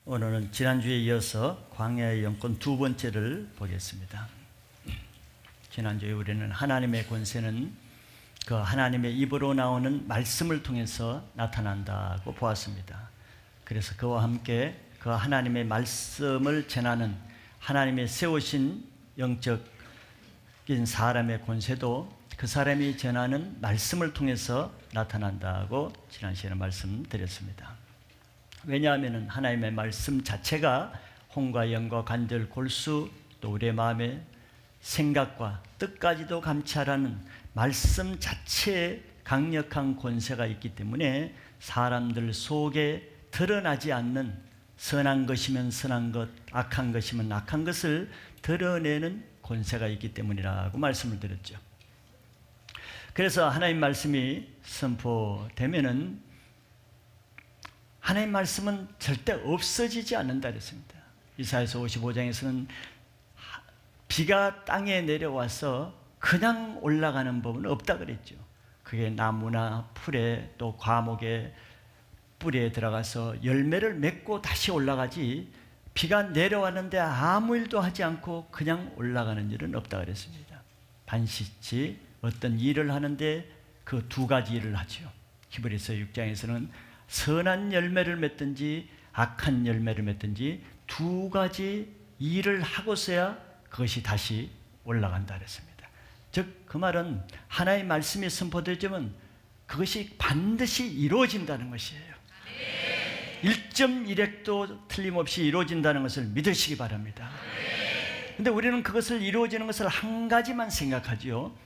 오늘은 지난주에 이어서 광야의 영권 두 번째를 보겠습니다. 지난주에 우리는 하나님의 권세는 그 하나님의 입으로 나오는 말씀을 통해서 나타난다고 보았습니다. 그래서 그와 함께 그 하나님의 말씀을 전하는 하나님의 세우신 영적인 사람의 권세도 그 사람이 전하는 말씀을 통해서 나타난다고 지난 시간에 말씀드렸습니다. 왜냐하면 하나님의 말씀 자체가 혼과 영과 관절, 골수 또 우리의 마음의 생각과 뜻까지도 감찰하는 말씀 자체에 강력한 권세가 있기 때문에 사람들 속에 드러나지 않는 선한 것이면 선한 것, 악한 것이면 악한 것을 드러내는 권세가 있기 때문이라고 말씀을 드렸죠. 그래서 하나님 말씀이 선포되면은 하나님 말씀은 절대 없어지지 않는다 그랬습니다. 이사야서 55장에서는 비가 땅에 내려와서 그냥 올라가는 법은 없다 그랬죠. 그게 나무나 풀에 또 과목의 뿌리에 들어가서 열매를 맺고 다시 올라가지 비가 내려왔는데 아무 일도 하지 않고 그냥 올라가는 일은 없다 그랬습니다. 반시치 어떤 일을 하는데 그 두 가지 일을 하죠. 히브리서 6장에서는 선한 열매를 맺든지 악한 열매를 맺든지 두 가지 일을 하고서야 그것이 다시 올라간다 그랬습니다. 즉 그 말은 하나의 말씀이 선포되지만 그것이 반드시 이루어진다는 것이에요. 1.1핵도 틀림없이 이루어진다는 것을 믿으시기 바랍니다. 그런데 우리는 그것을 이루어지는 것을 한 가지만 생각하죠.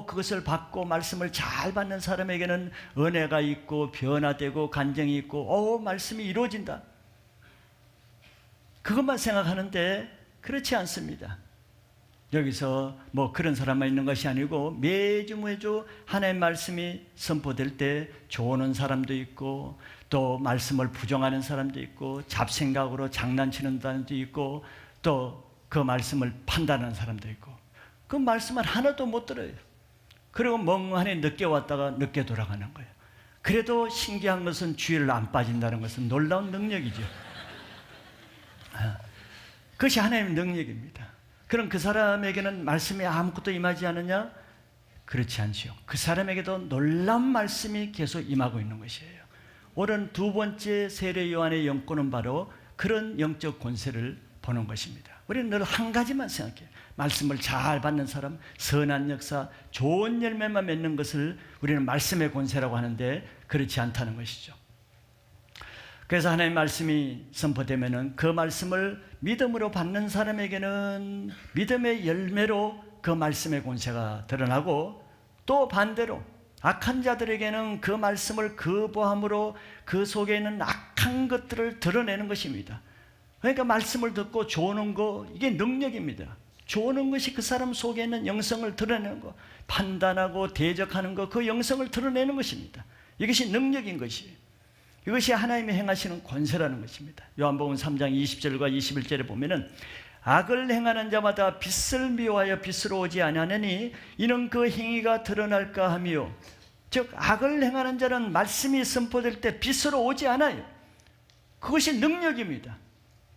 그것을 받고 말씀을 잘 받는 사람에게는 은혜가 있고 변화되고 간증이 있고 말씀이 이루어진다. 그것만 생각하는데 그렇지 않습니다. 여기서 뭐 그런 사람만 있는 것이 아니고 매주 하나님의 말씀이 선포될 때 조는 사람도 있고 또 말씀을 부정하는 사람도 있고 잡생각으로 장난치는 사람도 있고 또 그 말씀을 판단하는 사람도 있고 그 말씀을 하나도 못 들어요. 그리고 멍하니 늦게 왔다가 늦게 돌아가는 거예요. 그래도 신기한 것은 주의를 안 빠진다는 것은 놀라운 능력이죠. 그것이 하나님의 능력입니다. 그럼 그 사람에게는 말씀이 아무것도 임하지 않느냐? 그렇지 않지요. 그 사람에게도 놀라운 말씀이 계속 임하고 있는 것이에요. 오늘 두 번째 세례 요한의 영권은 바로 그런 영적 권세를 보는 것입니다. 우리는 늘 한 가지만 생각해요. 말씀을 잘 받는 사람, 선한 역사, 좋은 열매만 맺는 것을 우리는 말씀의 권세라고 하는데 그렇지 않다는 것이죠. 그래서 하나님의 말씀이 선포되면은 그 말씀을 믿음으로 받는 사람에게는 믿음의 열매로 그 말씀의 권세가 드러나고 또 반대로 악한 자들에게는 그 말씀을 거부함으로 그 속에 있는 악한 것들을 드러내는 것입니다. 그러니까 말씀을 듣고 조는 거 이게 능력입니다. 조는 것이 그 사람 속에 있는 영성을 드러내는 거, 판단하고 대적하는 거, 그 영성을 드러내는 것입니다. 이것이 능력인 것이에요. 이것이 하나님이 행하시는 권세라는 것입니다. 요한복음 3장 20절과 21절에 보면은 악을 행하는 자마다 빛을 미워하여 빛으로 오지 아니하느니 이는 그 행위가 드러날까 하며, 즉 악을 행하는 자는 말씀이 선포될 때 빛으로 오지 않아요. 그것이 능력입니다.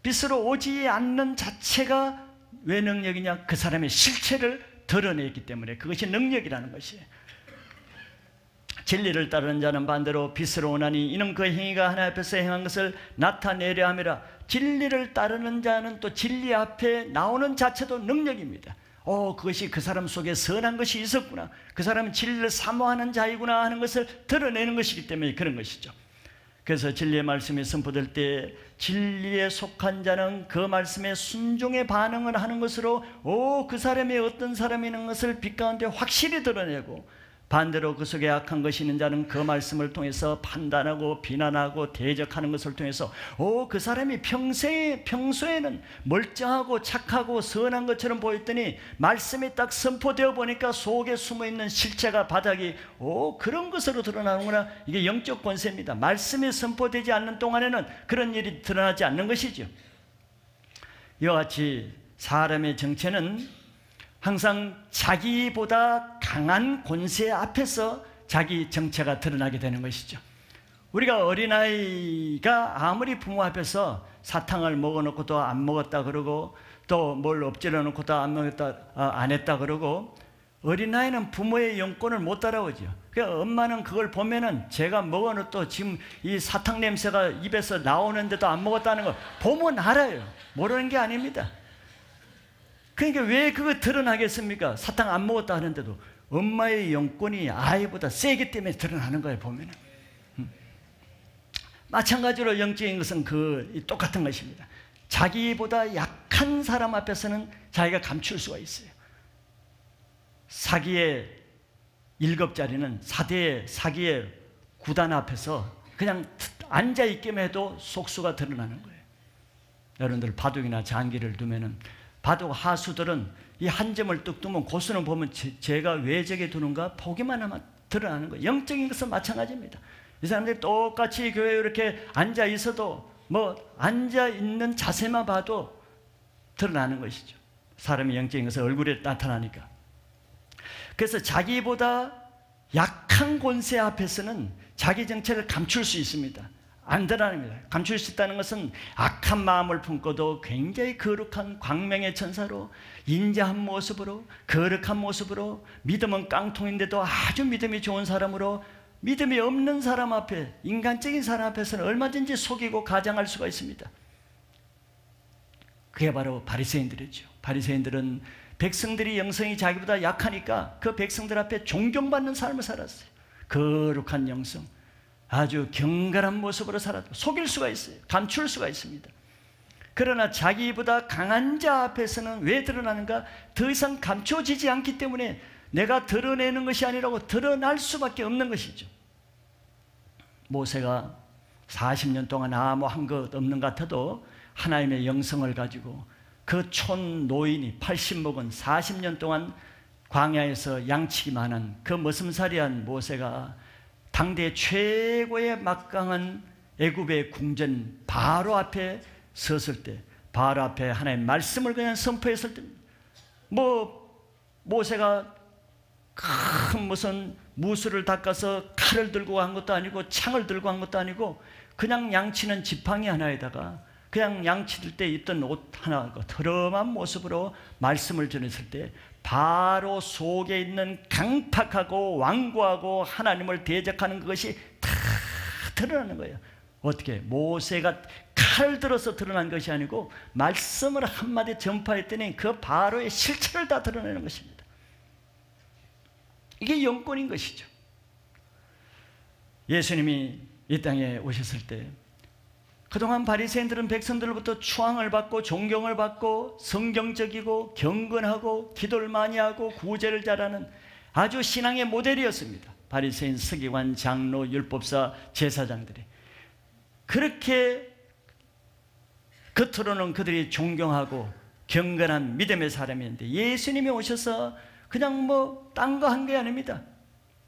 빛으로 오지 않는 자체가 왜 능력이냐? 그 사람의 실체를 드러내기 때문에 그것이 능력이라는 것이에요. 진리를 따르는 자는 반대로 빛으로 오나니 이는 그 행위가 하나님 앞에서 행한 것을 나타내려 함이라. 진리를 따르는 자는 또 진리 앞에 나오는 자체도 능력입니다. 그것이 그 사람 속에 선한 것이 있었구나, 그 사람은 진리를 사모하는 자이구나 하는 것을 드러내는 것이기 때문에 그런 것이죠. 그래서 진리의 말씀이 선포될 때 진리에 속한 자는 그 말씀에 순종의 반응을 하는 것으로 그 사람이 어떤 사람이라는 것을 빛 가운데 확실히 드러내고, 반대로 그 속에 악한 것이 있는 자는 그 말씀을 통해서 판단하고 비난하고 대적하는 것을 통해서 그 사람이 평소에는 멀쩡하고 착하고 선한 것처럼 보였더니 말씀이 딱 선포되어 보니까 속에 숨어있는 실체가 바닥이 그런 것으로 드러나는구나. 이게 영적 권세입니다. 말씀이 선포되지 않는 동안에는 그런 일이 드러나지 않는 것이죠. 이와 같이 사람의 정체는 항상 자기보다 강한 권세 앞에서 자기 정체가 드러나게 되는 것이죠. 우리가 어린아이가 아무리 부모 앞에서 사탕을 먹어놓고 또 안 먹었다 그러고 또 뭘 엎질러 놓고 또 안 먹었다 안 했다 그러고 어린아이는 부모의 영권을 못 따라오죠. 그러니까 엄마는 그걸 보면은 제가 먹어놓은 또 지금 이 사탕 냄새가 입에서 나오는데도 안 먹었다는 거 보면 알아요. 모르는 게 아닙니다. 그러니까 왜 그거 드러나겠습니까? 사탕 안 먹었다 하는데도 엄마의 영권이 아이보다 세기 때문에 드러나는 거예요, 보면은. 마찬가지로 영적인 것은 똑같은 것입니다. 자기보다 약한 사람 앞에서는 자기가 감출 수가 있어요. 사기의 7자리는 사기의 9단 앞에서 그냥 앉아있기만 해도 속수가 드러나는 거예요. 여러분들 바둑이나 장기를 두면은 바둑 하수들은 이 한 점을 뚝 두면 고수는 보면 제가 왜 저게 두는가 보기만 하면 드러나는 거예요. 영적인 것은 마찬가지입니다. 이 사람들이 똑같이 교회에 이렇게 앉아 있어도 앉아 있는 자세만 봐도 드러나는 것이죠. 사람이 영적인 것은 얼굴에 나타나니까. 그래서 자기보다 약한 권세 앞에서는 자기 정체를 감출 수 있습니다. 안 드러납니다. 감출 수 있다는 것은 악한 마음을 품고도 굉장히 거룩한 광명의 천사로 인자한 모습으로 거룩한 모습으로 믿음은 깡통인데도 아주 믿음이 좋은 사람으로 믿음이 없는 사람 앞에 인간적인 사람 앞에서는 얼마든지 속이고 가장할 수가 있습니다. 그게 바로 바리새인들이죠. 바리새인들은 백성들이 영성이 자기보다 약하니까 그 백성들 앞에 존경받는 삶을 살았어요. 거룩한 영성, 아주 경건한 모습으로 살았고 속일 수가 있어요. 감출 수가 있습니다. 그러나 자기보다 강한 자 앞에서는 왜 드러나는가? 더 이상 감춰지지 않기 때문에 내가 드러내는 것이 아니라고 드러날 수밖에 없는 것이죠. 모세가 40년 동안 아무 한 것 없는 것 같아도 하나님의 영성을 가지고 그 촌 노인이 80먹은 40년 동안 광야에서 양치기만 한 그 머슴살이한 모세가 당대 최고의 막강한 애굽의 궁전 바로 앞에 섰을 때, 바로 앞에 하나님의 말씀을 그냥 선포했을 때, 모세가 큰 무슨 무술을 닦아서 칼을 들고 간 것도 아니고 창을 들고 간 것도 아니고 그냥 양치는 지팡이 하나에다가 그냥 양치될 때 입던 옷 하나 더러운 모습으로 말씀을 전했을 때 바로 속에 있는 강팍하고 완고하고 하나님을 대적하는 그것이 다 드러나는 거예요. 어떻게? 모세가 칼을 들어서 드러난 것이 아니고 말씀을 한마디 전파했더니 그 바로의 실체를 다 드러내는 것입니다. 이게 영권인 것이죠. 예수님이 이 땅에 오셨을 때 그동안 바리새인들은 백성들로부터 추앙을 받고 존경을 받고 성경적이고 경건하고 기도를 많이 하고 구제를 잘하는 아주 신앙의 모델이었습니다. 바리새인, 서기관, 장로, 율법사, 제사장들이 그렇게 겉으로는 그들이 존경하고 경건한 믿음의 사람이었는데 예수님이 오셔서 그냥 딴 거 한 게 아닙니다.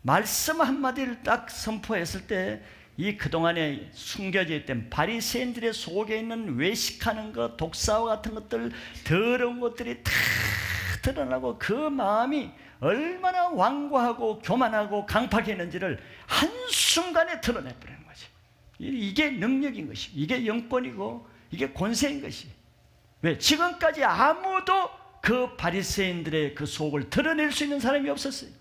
말씀 한마디를 딱 선포했을 때 이 그동안에 숨겨져 있던 바리새인들의 속에 있는 외식하는 것, 독사와 같은 것들, 더러운 것들이 다 드러나고 그 마음이 얼마나 완고하고 교만하고 강팍했는지를 한순간에 드러내버리는 거지. 이게 능력인 것이, 이게 영권이고 이게 권세인 것이. 왜? 지금까지 아무도 그 바리새인들의 그 속을 드러낼 수 있는 사람이 없었어요.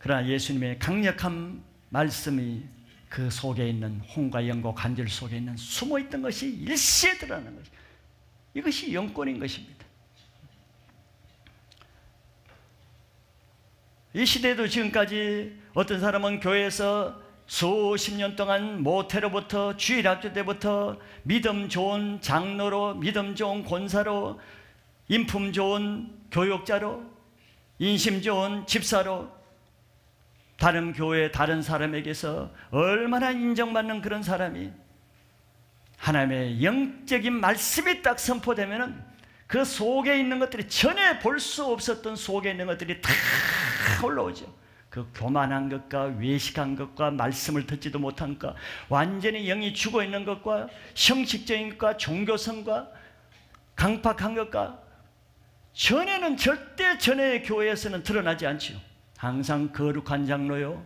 그러나 예수님의 강력한 말씀이 그 속에 있는 혼과 영과 관절 속에 있는 숨어있던 것이 일시에 드러나는 것이, 이것이 영권인 것입니다. 이 시대도 지금까지 어떤 사람은 교회에서 수십 년 동안 모태로부터 주일학교 때부터 믿음 좋은 장로로, 믿음 좋은 권사로, 인품 좋은 교육자로, 인심 좋은 집사로 다른 교회, 다른 사람에게서 얼마나 인정받는 그런 사람이 하나님의 영적인 말씀이 딱 선포되면은 그 속에 있는 것들이 전혀 볼 수 없었던 속에 있는 것들이 다 올라오죠. 그 교만한 것과 외식한 것과 말씀을 듣지도 못한 것과 완전히 영이 죽어 있는 것과 형식적인 것과 종교성과 강팍한 것과 전에는 절대 전의 교회에서는 드러나지 않지요. 항상 거룩한 장로요,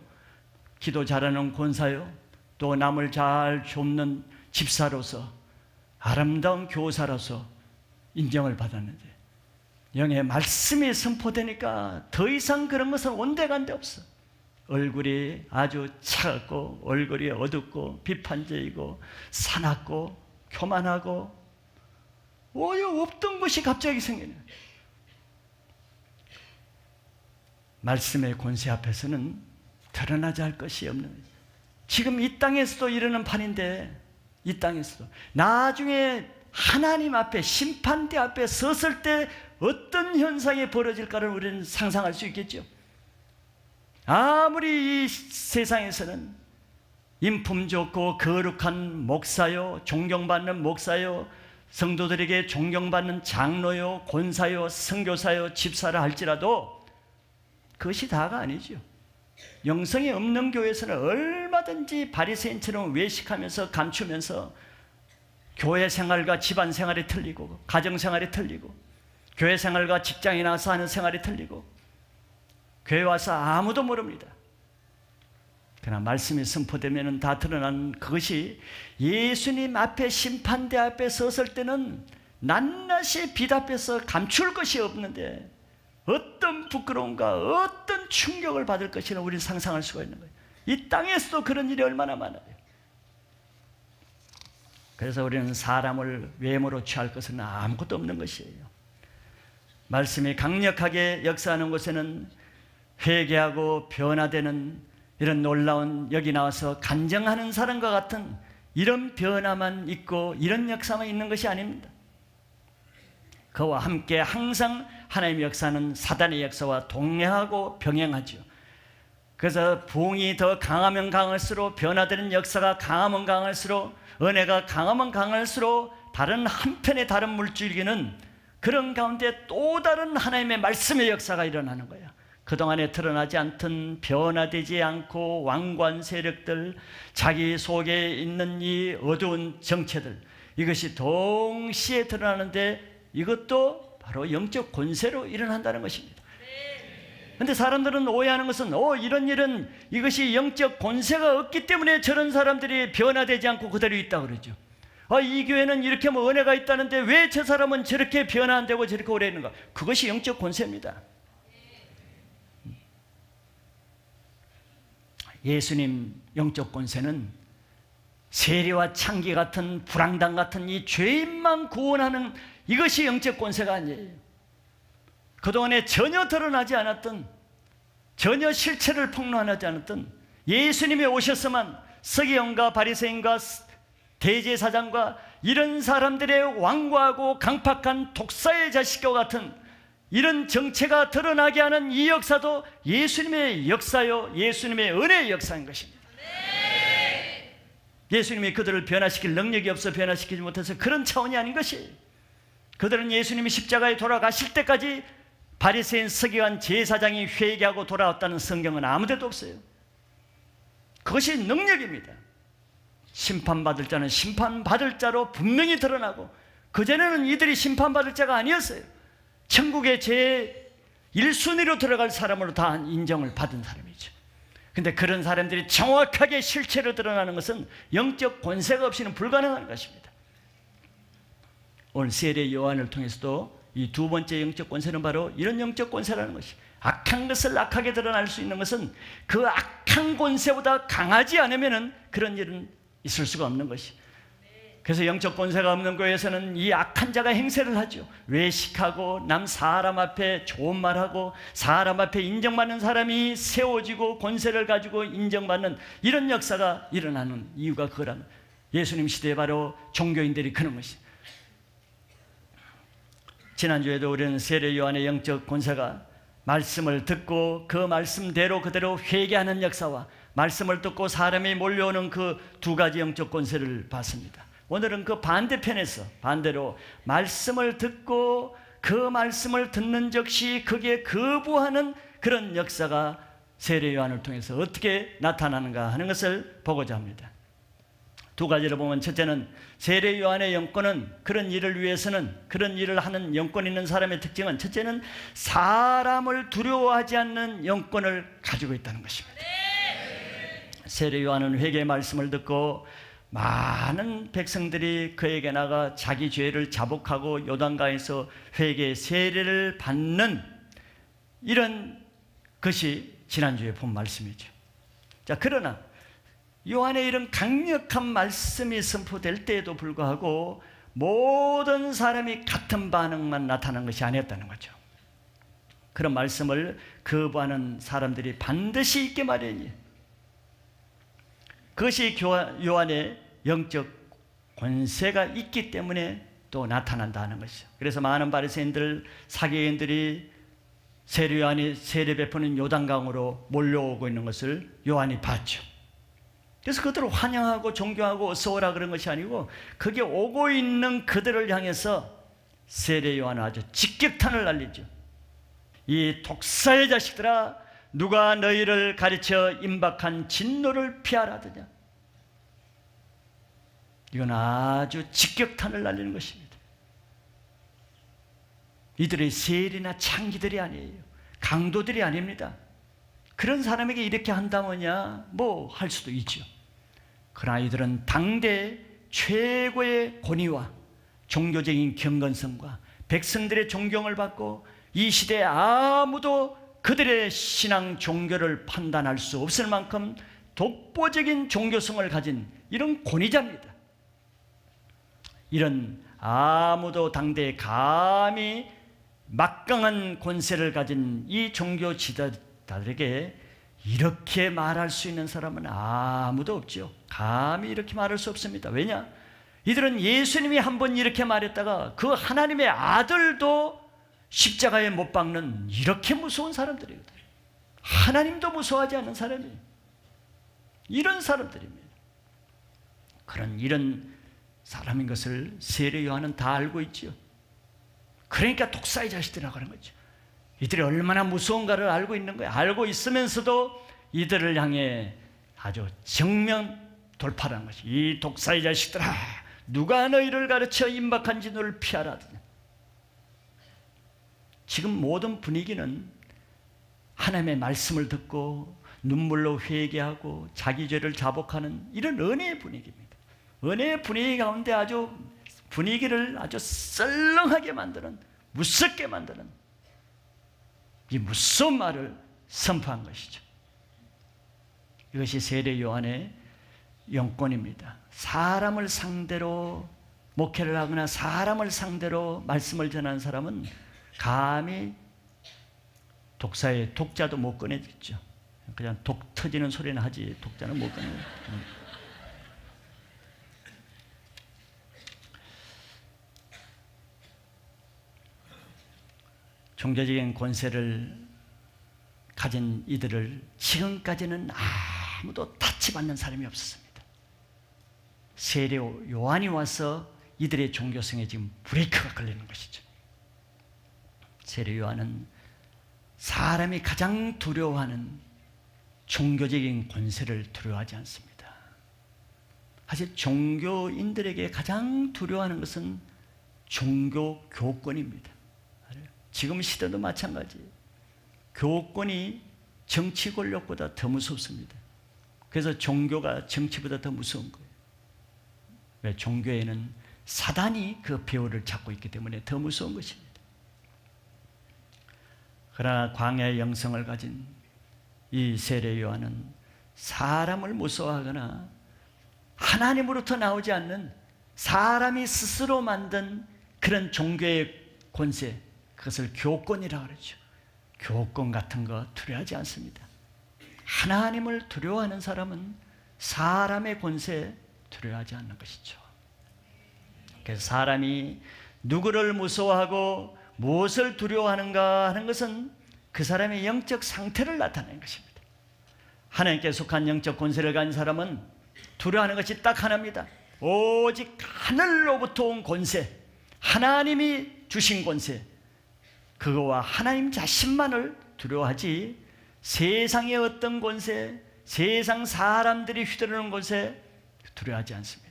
기도 잘하는 권사요, 또 남을 잘 돕는 집사로서, 아름다운 교사로서 인정을 받았는데, 영의 말씀이 선포되니까 더 이상 그런 것은 온데간데 없어. 얼굴이 아주 차갑고, 얼굴이 어둡고, 비판적이고, 사납고, 교만하고, 오요 없던 것이 갑자기 생기는 거예요. 말씀의 권세 앞에서는 드러나지 할 것이 없는 거예요. 지금 이 땅에서도 이러는 판인데, 이 땅에서도 나중에 하나님 앞에, 심판대 앞에 섰을 때 어떤 현상이 벌어질까를 우리는 상상할 수 있겠죠. 아무리 이 세상에서는 인품 좋고 거룩한 목사요, 존경받는 목사요, 성도들에게 존경받는 장로요, 권사요, 선교사요, 집사라 할지라도 그것이 다가 아니죠. 영성이 없는 교회에서는 얼마든지 바리새인처럼 외식하면서 감추면서 교회 생활과 집안 생활이 틀리고, 가정 생활이 틀리고, 교회 생활과 직장에 나가서 하는 생활이 틀리고, 교회 와서 아무도 모릅니다. 그러나 말씀이 선포되면 다 드러나는 그것이, 예수님 앞에, 심판대 앞에 섰을 때는 낱낱이 빛 앞에서 감출 것이 없는데 어떤 부끄러움과 어떤 충격을 받을 것이라 우리는 상상할 수가 있는 거예요. 이 땅에서도 그런 일이 얼마나 많아요. 그래서 우리는 사람을 외모로 취할 것은 아무것도 없는 것이에요. 말씀이 강력하게 역사하는 곳에는 회개하고 변화되는 이런 놀라운, 여기 나와서 간증하는 사람과 같은 이런 변화만 있고 이런 역사만 있는 것이 아닙니다. 그와 함께 항상 하나님의 역사는 사단의 역사와 동행하고 병행하죠. 그래서 부흥이 더 강하면 강할수록, 변화되는 역사가 강하면 강할수록, 은혜가 강하면 강할수록 다른 한편의 다른 물줄기는 그런 가운데 또 다른 하나님의 말씀의 역사가 일어나는 거예요. 그동안에 드러나지 않던, 변화되지 않고 완고한 세력들, 자기 속에 있는 이 어두운 정체들, 이것이 동시에 드러나는데 이것도 바로 영적 권세로 일어난다는 것입니다. 그런데 사람들은 오해하는 것은 이런 일은 이것이 영적 권세가 없기 때문에 저런 사람들이 변화되지 않고 그대로 있다고 그러죠. 이 교회는 이렇게 은혜가 있다는데 왜 저 사람은 저렇게 변화 안 되고 저렇게 오래 있는가? 그것이 영적 권세입니다. 예수님 영적 권세는 세리와 창기 같은, 불황당 같은 이 죄인만 구원하는 이것이 영적 권세가 아니에요. 그동안에 전혀 드러나지 않았던, 전혀 실체를 폭로하지 않았던 예수님이 오셨으면 서기관과 바리새인과 대제사장과 이런 사람들의 완고하고 강팍한 독사의 자식과 같은 이런 정체가 드러나게 하는 이 역사도 예수님의 역사요, 예수님의 은혜의 역사인 것입니다. 예수님이 그들을 변화시킬 능력이 없어 변화시키지 못해서 그런 차원이 아닌 것이에요. 그들은 예수님이 십자가에 돌아가실 때까지 바리새인, 서기관, 제사장이 회개하고 돌아왔다는 성경은 아무데도 없어요. 그것이 능력입니다. 심판받을 자는 심판받을 자로 분명히 드러나고, 그전에는 이들이 심판받을 자가 아니었어요. 천국의 제 1순위로 들어갈 사람으로 다 인정을 받은 사람이죠. 근데 그런 사람들이 정확하게 실체로 드러나는 것은 영적 권세가 없이는 불가능한 것입니다. 오늘 세례 요한을 통해서도 이 두 번째 영적 권세는 바로 이런 영적 권세라는 것이, 악한 것을 악하게 드러날 수 있는 것은 그 악한 권세보다 강하지 않으면 그런 일은 있을 수가 없는 것이. 그래서 영적 권세가 없는 교회에서는 이 악한 자가 행세를 하죠. 외식하고, 남 사람 앞에 좋은 말하고, 사람 앞에 인정받는 사람이 세워지고 권세를 가지고 인정받는 이런 역사가 일어나는 이유가 그거라면, 예수님 시대에 바로 종교인들이 그런 것이. 지난주에도 우리는 세례 요한의 영적 권세가 말씀을 듣고 그 말씀대로 그대로 회개하는 역사와 말씀을 듣고 사람이 몰려오는 그 두 가지 영적 권세를 봤습니다. 오늘은 그 반대편에서 반대로 말씀을 듣고 그 말씀을 듣는 즉시 거기에 거부하는 그런 역사가 세례 요한을 통해서 어떻게 나타나는가 하는 것을 보고자 합니다. 두 가지로 보면, 첫째는 세례 요한의 영권은, 그런 일을 위해서는, 그런 일을 하는 영권 있는 사람의 특징은, 첫째는 사람을 두려워하지 않는 영권을 가지고 있다는 것입니다. 세례 요한은 회개의 말씀을 듣고 많은 백성들이 그에게 나가 자기 죄를 자복하고 요단강에서 회개 세례를 받는 이런 것이 지난주에 본 말씀이죠. 자, 그러나 요한의 이런 강력한 말씀이 선포될 때에도 불구하고 모든 사람이 같은 반응만 나타난 것이 아니었다는 거죠. 그런 말씀을 거부하는 사람들이 반드시 있게 마련이에요. 그것이 요한의 영적 권세가 있기 때문에 또 나타난다는 것이죠. 그래서 많은 바리새인들, 사기인들이 세례 요한이 세례 베푸는 요단강으로 몰려오고 있는 것을 요한이 봤죠. 그래서 그들을 환영하고 존경하고 어서 오라 그런 것이 아니고 거기에 오고 있는 그들을 향해서 세례 요한은 아주 직격탄을 날리죠. 이 독사의 자식들아, 누가 너희를 가르쳐 임박한 진노를 피하라더냐. 이건 아주 직격탄을 날리는 것입니다. 이들의 세리나 창기들이 아니에요. 강도들이 아닙니다. 그런 사람에게 이렇게 한다면야 뭐 할 수도 있죠. 그러나 이들은 당대 최고의 권위와 종교적인 경건성과 백성들의 존경을 받고 이 시대에 아무도 그들의 신앙 종교를 판단할 수 없을 만큼 독보적인 종교성을 가진 이런 권위자입니다. 이런 아무도 당대에 감히 막강한 권세를 가진 이 종교 지도자들에게 이렇게 말할 수 있는 사람은 아무도 없죠. 감히 이렇게 말할 수 없습니다. 왜냐? 이들은 예수님이 한번 이렇게 말했다가 그 하나님의 아들도 십자가에 못 박는 이렇게 무서운 사람들이거든요. 하나님도 무서워하지 않는 사람이에요. 이런 사람들입니다. 이런 사람인 것을 세례 요한은 다 알고 있죠. 그러니까 독사의 자식들이라고 하는 거죠. 이들이 얼마나 무서운가를 알고 있는 거예요. 알고 있으면서도 이들을 향해 아주 정면 돌파라는 것이, 이 독사의 자식들아, 누가 너희를 가르쳐 임박한 진노를 피하라. 지금 모든 분위기는 하나님의 말씀을 듣고 눈물로 회개하고 자기 죄를 자복하는 이런 은혜의 분위기입니다. 은혜의 분위기 가운데 아주 분위기를 아주 썰렁하게 만드는, 무섭게 만드는 이 무서운 말을 선포한 것이죠. 이것이 세례 요한의 영권입니다. 사람을 상대로 목회를 하거나 사람을 상대로 말씀을 전하는 사람은 감히 독사의 독자도 못 꺼내겠죠. 그냥 독 터지는 소리는 하지 독자는 못 꺼내요. 종교적인 권세를 가진 이들을 지금까지는 아무도 타치받는 사람이 없었습니다. 세례 요한이 와서 이들의 종교성에 지금 브레이크가 걸리는 것이죠. 세례 요한은 사람이 가장 두려워하는 종교적인 권세를 두려워하지 않습니다. 사실 종교인들에게 가장 두려워하는 것은 종교 교권입니다. 지금 시대도 마찬가지예요. 교권이 정치 권력보다 더 무섭습니다. 그래서 종교가 정치보다 더 무서운 거예요. 왜? 종교에는 사단이 그 배후를 잡고 있기 때문에 더 무서운 것입니다. 그러나 광야의 영성을 가진 이 세례 요한은 사람을 무서워하거나 하나님으로부터 나오지 않는 사람이 스스로 만든 그런 종교의 권세, 그것을 교권이라고 그러죠. 교권 같은 거 두려워하지 않습니다. 하나님을 두려워하는 사람은 사람의 권세 두려워하지 않는 것이죠. 그래서 사람이 누구를 무서워하고 무엇을 두려워하는가 하는 것은 그 사람의 영적 상태를 나타내는 것입니다. 하나님께 속한 영적 권세를 가진 사람은 두려워하는 것이 딱 하나입니다. 오직 하늘로부터 온 권세, 하나님이 주신 권세, 그거와 하나님 자신만을 두려워하지 세상의 어떤 권세, 세상 사람들이 휘두르는 권세 두려워하지 않습니다.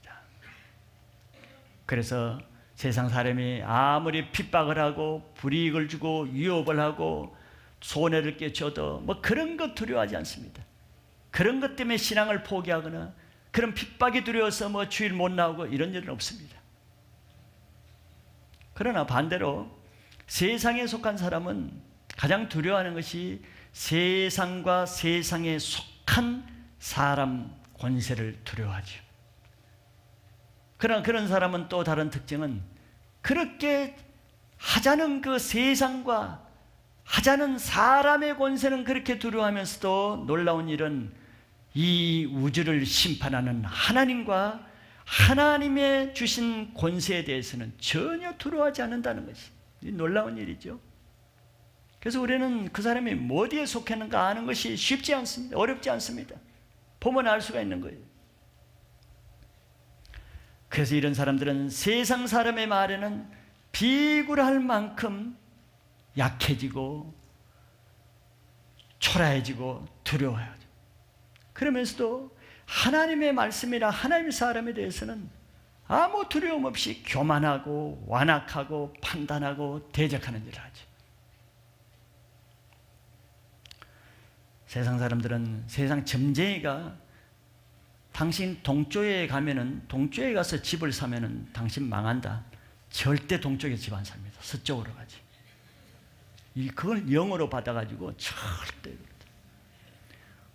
그래서 세상 사람이 아무리 핍박을 하고 불이익을 주고 위협을 하고 손해를 끼쳐도 뭐 그런 것 두려워하지 않습니다. 그런 것 때문에 신앙을 포기하거나 그런 핍박이 두려워서 뭐 주일 못 나오고 이런 일은 없습니다. 그러나 반대로 세상에 속한 사람은 가장 두려워하는 것이 세상과 세상에 속한 사람 권세를 두려워하죠. 그러나 그런 사람은 또 다른 특징은 그렇게 하자는 그 세상과 하자는 사람의 권세는 그렇게 두려워하면서도 놀라운 일은 이 우주를 심판하는 하나님과 하나님의 주신 권세에 대해서는 전혀 두려워하지 않는다는 것이 놀라운 일이죠. 그래서 우리는 그 사람이 어디에 속했는가 아는 것이 쉽지 않습니다. 어렵지 않습니다. 보면 알 수가 있는 거예요. 그래서 이런 사람들은 세상 사람의 말에는 비굴할 만큼 약해지고 초라해지고 두려워하죠. 그러면서도 하나님의 말씀이나 하나님의 사람에 대해서는 아무 두려움 없이 교만하고 완악하고 판단하고 대적하는 일을 하죠. 세상 사람들은 세상 점쟁이가 당신 동쪽에 가면은 동쪽에 가서 집을 사면은 당신 망한다. 절대 동쪽에 집 안 삽니다. 서쪽으로 가지. 그걸 영어로 받아가지고 절대.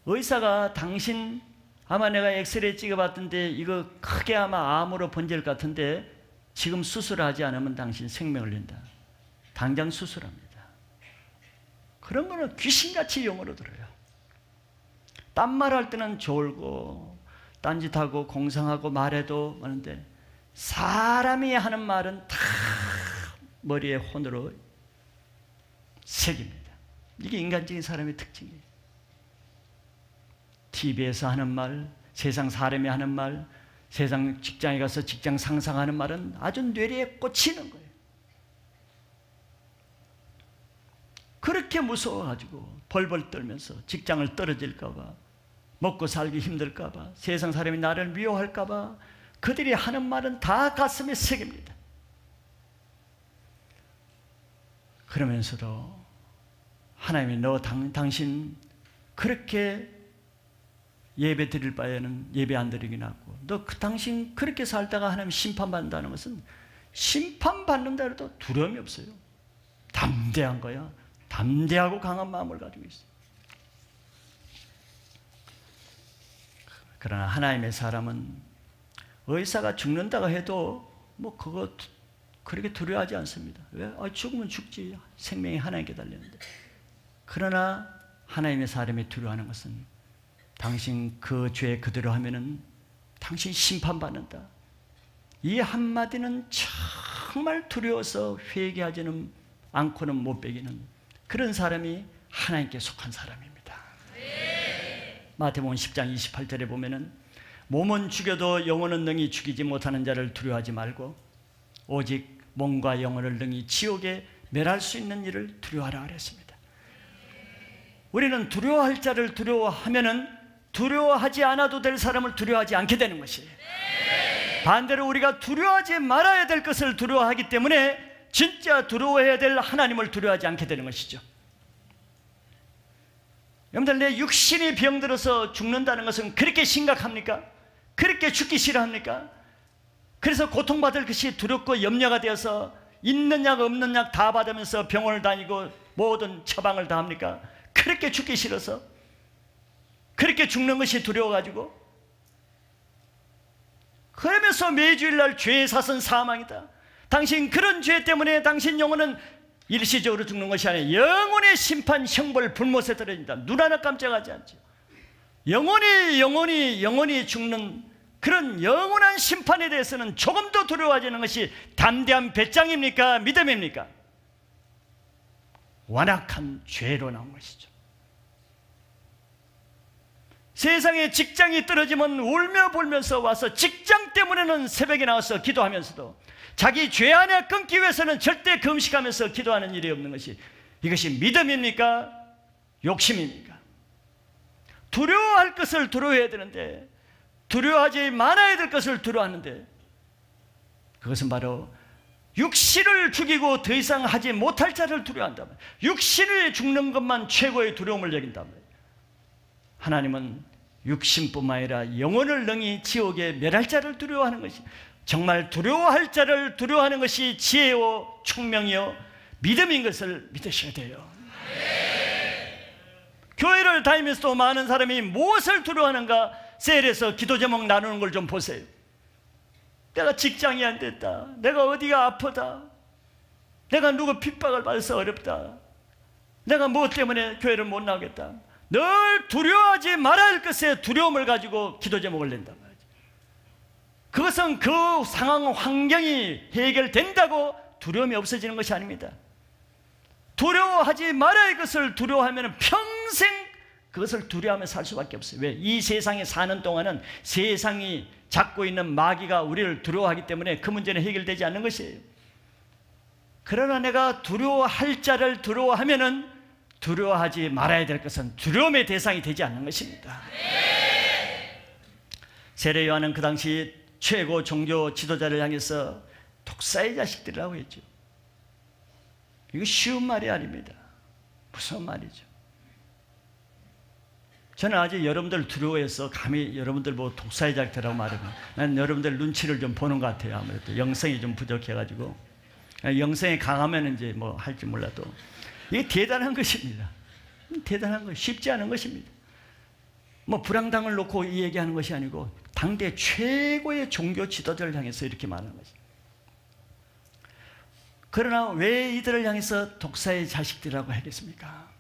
의사가 당신 아마 내가 엑스레이 찍어봤던데 이거 크게 아마 암으로 번질 것 같은데 지금 수술하지 않으면 당신 생명을 낸다. 당장 수술합니다. 그런 거는 귀신같이 영어로 들어요. 딴 말할 때는 졸고 딴짓하고 공상하고 말해도 하는데 사람이 하는 말은 다 머리에 혼으로 새깁니다. 이게 인간적인 사람의 특징이에요. TV에서 하는 말, 세상 사람이 하는 말, 세상 직장에 가서 직장 상상하는 말은 아주 뇌리에 꽂히는 거예요. 그렇게 무서워가지고 벌벌 떨면서 직장을 떨어질까 봐, 먹고 살기 힘들까 봐, 세상 사람이 나를 미워할까 봐 그들이 하는 말은 다 가슴에 새깁니다. 그러면서도 하나님이 당신 그렇게 예배 드릴 바에는 예배 안 드리기 낫고 당신 그렇게 살다가 하나님 심판받는다는 것은 심판받는다 해도 두려움이 없어요. 담대한 거야. 담대하고 강한 마음을 가지고 있어요. 그러나 하나님의 사람은 의사가 죽는다고 해도 뭐 그거 그렇게 두려워하지 않습니다. 왜? 죽으면 죽지. 생명이 하나님께 달렸는데. 그러나 하나님의 사람이 두려워하는 것은 당신 그 죄 그대로 하면은 당신 심판받는다. 이 한마디는 정말 두려워서 회개하지는 않고는 못 배기는 그런 사람이 하나님께 속한 사람입니다. 마태복음 10장 28절에 보면은 몸은 죽여도 영혼은 능히 죽이지 못하는 자를 두려워하지 말고 오직 몸과 영혼을 능히 지옥에 멸할 수 있는 일을 두려워하라 그랬습니다. 우리는 두려워할 자를 두려워하면은 두려워하지 않아도 될 사람을 두려워하지 않게 되는 것이에요. 반대로 우리가 두려워하지 말아야 될 것을 두려워하기 때문에 진짜 두려워해야 될 하나님을 두려워하지 않게 되는 것이죠. 여러분들, 내 육신이 병들어서 죽는다는 것은 그렇게 심각합니까? 그렇게 죽기 싫어합니까? 그래서 고통받을 것이 두렵고 염려가 되어서 있는 약 없는 약 다 받으면서 병원을 다니고 모든 처방을 다 합니까? 그렇게 죽기 싫어서? 그렇게 죽는 것이 두려워가지고? 그러면서 매주일날 죄의 사선 사망이다. 당신 그런 죄 때문에 당신 영혼은 일시적으로 죽는 것이 아니라 영혼의 심판 형벌 불못에 떨어진다. 눈 하나 깜짝하지 않죠. 영원히 죽는 그런 영원한 심판에 대해서는 조금 더 두려워하지는 것이 담대한 배짱입니까? 믿음입니까? 완악한 죄로 나온 것이죠. 세상에 직장이 떨어지면 울며 불면서 와서 직장 때문에는 새벽에 나와서 기도하면서도 자기 죄 안에 끊기 위해서는 절대 금식하면서 기도하는 일이 없는 것이, 이것이 믿음입니까? 욕심입니까? 두려워할 것을 두려워해야 되는데 두려워하지 말아야 될 것을 두려워하는데, 그것은 바로 육신을 죽이고 더 이상 하지 못할 자를 두려워한다면, 육신을 죽는 것만 최고의 두려움을 여긴다면, 하나님은 육신뿐만 아니라 영혼을 능히 지옥에 멸할 자를 두려워하는 것이, 정말 두려워할 자를 두려워하는 것이 지혜요 총명이요 믿음인 것을 믿으셔야 돼요. 교회를 다니면서도 많은 사람이 무엇을 두려워하는가? 셀에서 기도 제목 나누는 걸 좀 보세요. 내가 직장이 안 됐다, 내가 어디가 아프다, 내가 누구 핍박을 받아서 어렵다, 내가 무엇 때문에 교회를 못 나오겠다. 늘 두려워하지 말아야 할 것에 두려움을 가지고 기도 제목을 낸단 말이죠. 그것은 그 상황 환경이 해결된다고 두려움이 없어지는 것이 아닙니다. 두려워하지 말아야 할 것을 두려워하면 평생 그것을 두려워하며 살 수밖에 없어요. 왜? 이 세상에 사는 동안은 세상이 잡고 있는 마귀가 우리를 두려워하기 때문에 그 문제는 해결되지 않는 것이에요. 그러나 내가 두려워할 자를 두려워하면은 두려워하지 말아야 될 것은 두려움의 대상이 되지 않는 것입니다. 세례 요한은 그 당시 최고 종교 지도자를 향해서 독사의 자식들이라고 했죠. 이거 쉬운 말이 아닙니다. 무서운 말이죠. 저는 아직 여러분들 두려워해서 감히 여러분들 뭐 독사의 자식들이라고 말하면 난 여러분들 눈치를 좀 보는 것 같아요. 아무래도 영성이 좀 부족해가지고, 영성이 강하면 이제 뭐 할지 몰라도 이게 대단한 것입니다. 대단한 것, 쉽지 않은 것입니다. 뭐 불황당을 놓고 이 얘기하는 것이 아니고 당대 최고의 종교 지도자를 향해서 이렇게 말하는 것입니다. 그러나 왜 이들을 향해서 독사의 자식들이라고 하겠습니까?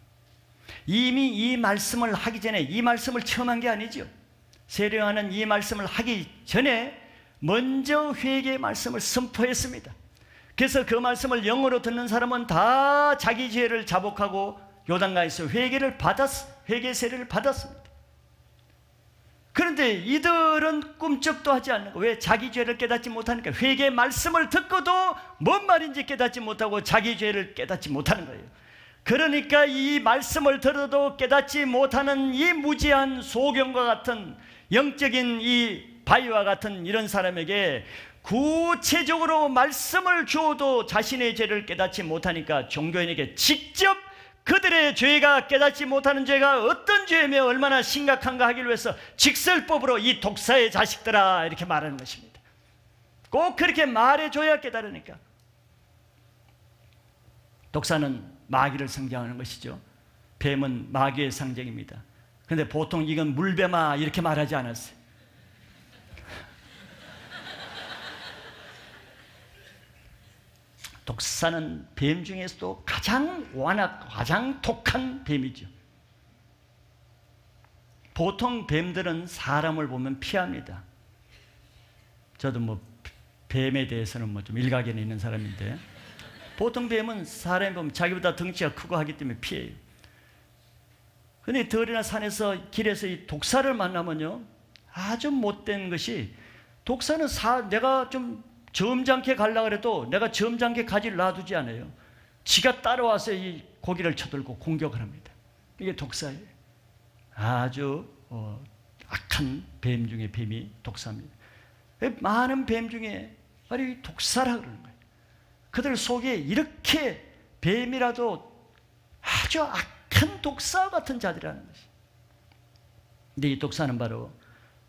이미 이 말씀을 하기 전에, 이 말씀을 처음 한 게 아니죠. 세례 요한은 이 말씀을 하기 전에 먼저 회개의 말씀을 선포했습니다. 그래서 그 말씀을 영어로 듣는 사람은 다 자기 죄를 자복하고 요단강에서 회개 세례를 받았습니다. 그런데 이들은 꿈쩍도 하지 않는 거예요. 왜? 자기 죄를 깨닫지 못하니까. 회개의 말씀을 듣고도 뭔 말인지 깨닫지 못하고 자기 죄를 깨닫지 못하는 거예요. 그러니까 이 말씀을 들어도 깨닫지 못하는 이 무지한 소경과 같은 영적인 이 바위와 같은 이런 사람에게 구체적으로 말씀을 주어도 자신의 죄를 깨닫지 못하니까 종교인에게 직접 그들의 죄가 깨닫지 못하는 죄가 어떤 죄이며 얼마나 심각한가 하기를 위해서 직설법으로 이 독사의 자식들아 이렇게 말하는 것입니다. 꼭 그렇게 말해줘야 깨달으니까. 독사는 마귀를 상징하는 것이죠. 뱀은 마귀의 상징입니다. 그런데 보통 이건 물뱀아 이렇게 말하지 않았어요. 독사는 뱀 중에서도 가장 완악, 가장 독한 뱀이죠. 보통 뱀들은 사람을 보면 피합니다. 저도 뭐 뱀에 대해서는 뭐 좀 일가견이 있는 사람인데, 보통 뱀은 사람이 보면 자기보다 덩치가 크고 하기 때문에 피해요. 그런데 들이나 산에서 길에서 이 독사를 만나면요, 아주 못된 것이, 독사는 내가 좀 점잖게 가려고 해도 내가 점잖게 가지를 놔두지 않아요. 지가 따라와서 이 고기를 쳐들고 공격을 합니다. 이게 독사예요. 아주 악한 뱀 중에 뱀이 독사입니다. 많은 뱀 중에 바로 독사라 그러는 거예요. 그들 속에 이렇게 뱀이라도 아주 악한 독사 같은 자들이라는 것이죠. 근데 이 독사는 바로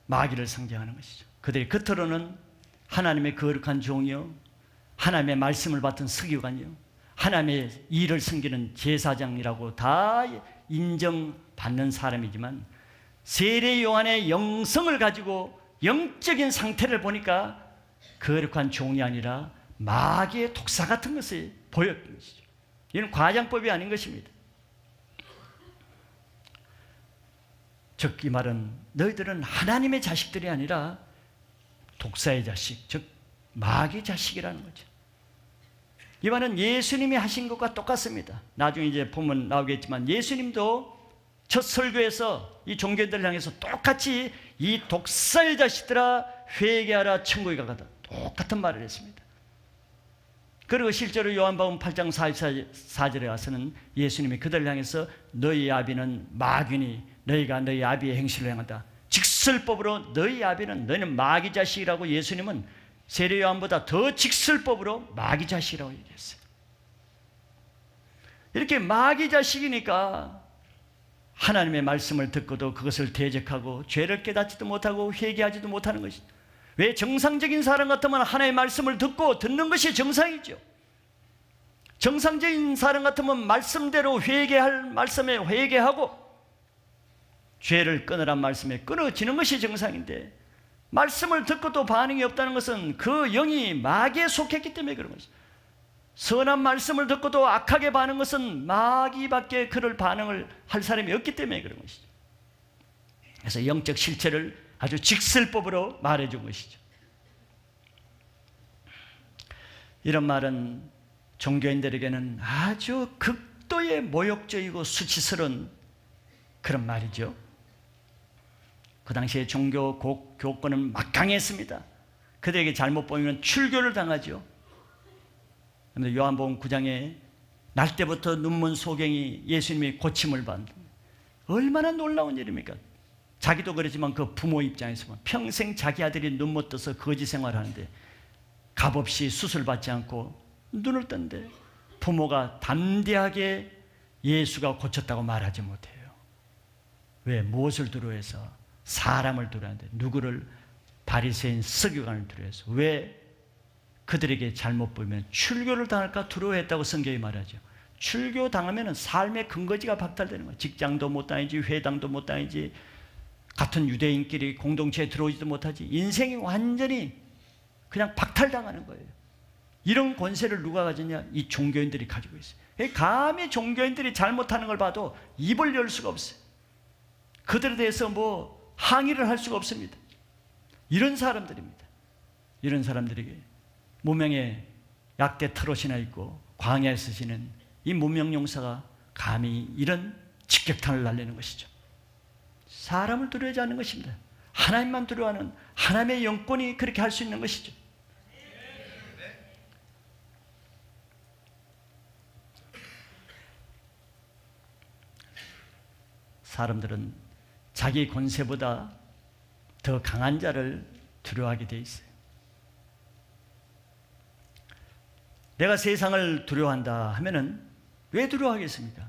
마귀를 상징하는 것이죠. 그들이 겉으로는 하나님의 거룩한 종이요, 하나님의 말씀을 받은 서기관이요, 하나님의 일을 섬기는 제사장이라고 다 인정받는 사람이지만, 세례 요한의 영성을 가지고 영적인 상태를 보니까 거룩한 종이 아니라 마귀의 독사 같은 것을 보였던 것이죠. 이는 과장법이 아닌 것입니다. 즉 이 말은 너희들은 하나님의 자식들이 아니라 독사의 자식, 즉 마귀 자식이라는 거죠. 이 말은 예수님이 하신 것과 똑같습니다. 나중에 이제 보면 나오겠지만 예수님도 첫 설교에서 이 종교인들을 향해서 똑같이 이 독사의 자식들아 회개하라 천국에 가다, 똑같은 말을 했습니다. 그리고 실제로 요한복음 8장 44절에 와서는 예수님이 그들을 향해서 너희 아비는 마귀니 너희가 너희 아비의 행실을 행한다. 직설법으로 너희 아비는, 너희는 마귀 자식이라고 예수님은 세례 요한보다 더 직설법으로 마귀 자식이라고 얘기했어요. 이렇게 마귀 자식이니까 하나님의 말씀을 듣고도 그것을 대적하고 죄를 깨닫지도 못하고 회개하지도 못하는 것이죠. 왜? 정상적인 사람 같으면 하나님의 말씀을 듣고 듣는 것이 정상이죠. 정상적인 사람 같으면 말씀대로 회개할 말씀에 회개하고 죄를 끊으란 말씀에 끊어지는 것이 정상인데, 말씀을 듣고도 반응이 없다는 것은 그 영이 마귀에 속했기 때문에 그런 것이죠. 선한 말씀을 듣고도 악하게 반응한 것은 마귀밖에 그럴 반응을 할 사람이 없기 때문에 그런 것이죠. 그래서 영적 실체를 아주 직설법으로 말해준 것이죠. 이런 말은 종교인들에게는 아주 극도의 모욕적이고 수치스러운 그런 말이죠. 그 당시에 종교 교권은 막강했습니다. 그들에게 잘못 보이면 출교를 당하죠. 요한복음 9장에 날 때부터 눈먼 소경이 예수님이 고침을 받는, 얼마나 놀라운 일입니까? 자기도 그렇지만 그 부모 입장에서 보면 평생 자기 아들이 눈 못 떠서 거지 생활하는데 값없이 수술받지 않고 눈을 떴는데 부모가 담대하게 예수가 고쳤다고 말하지 못해요. 왜? 무엇을 두려워해서? 사람을 두려워하는데, 누구를? 바리새인 서기관을 두려워해서. 왜? 그들에게 잘못 보이면 출교를 당할까 두려워했다고 성경이 말하죠. 출교 당하면 삶의 근거지가 박탈되는 거예요. 직장도 못 다니지, 회당도 못 다니지, 같은 유대인끼리 공동체에 들어오지도 못하지, 인생이 완전히 그냥 박탈당하는 거예요. 이런 권세를 누가 가졌냐? 이 종교인들이 가지고 있어요. 감히 종교인들이 잘못하는 걸 봐도 입을 열 수가 없어요. 그들에 대해서 뭐 항의를 할 수가 없습니다. 이런 사람들입니다. 이런 사람들에게 무명의 약대 트롯이나 있고 광야에 쓰시는 이 무명용사가 감히 이런 직격탄을 날리는 것이죠. 사람을 두려워하지 않는 것입니다. 하나님만 두려워하는 하나님의 영권이 그렇게 할 수 있는 것이죠. 사람들은 자기 권세보다 더 강한 자를 두려워하게 돼 있어요. 내가 세상을 두려워한다 하면은 왜 두려워하겠습니까?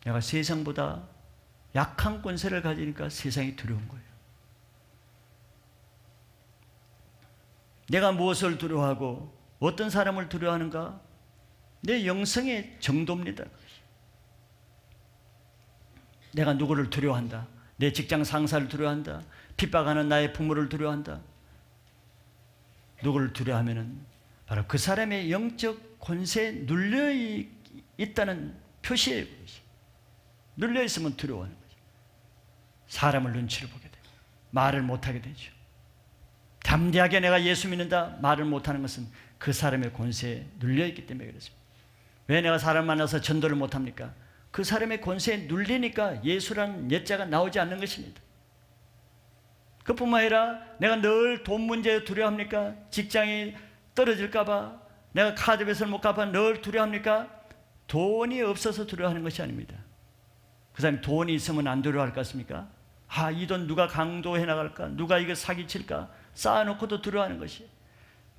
내가 세상보다 약한 권세를 가지니까 세상이 두려운 거예요. 내가 무엇을 두려워하고 어떤 사람을 두려워하는가? 내 영성의 정도입니다. 내가 누구를 두려워한다? 내 직장 상사를 두려워한다? 핍박하는 나의 부모를 두려워한다? 누구를 두려워하면은 바로 그 사람의 영적 권세에 눌려 있다는 표시예요. 눌려 있으면 두려워하는 거죠. 사람을 눈치를 보게 되고 말을 못하게 되죠. 담대하게 내가 예수 믿는다 말을 못하는 것은 그 사람의 권세에 눌려 있기 때문에 그렇습니다. 왜 내가 사람 만나서 전도를 못합니까? 그 사람의 권세에 눌리니까 예수라는 옛자가 나오지 않는 것입니다. 그뿐만 아니라 내가 늘 돈 문제에 두려워합니까? 직장이 떨어질까 봐, 내가 카드빚을 못 갚아 늘 두려워합니까? 돈이 없어서 두려워하는 것이 아닙니다. 그 사람이 돈이 있으면 안 두려워할 것 같습니까? 아, 이 돈 누가 강도해 나갈까? 누가 이거 사기칠까? 쌓아놓고도 두려워하는 것이,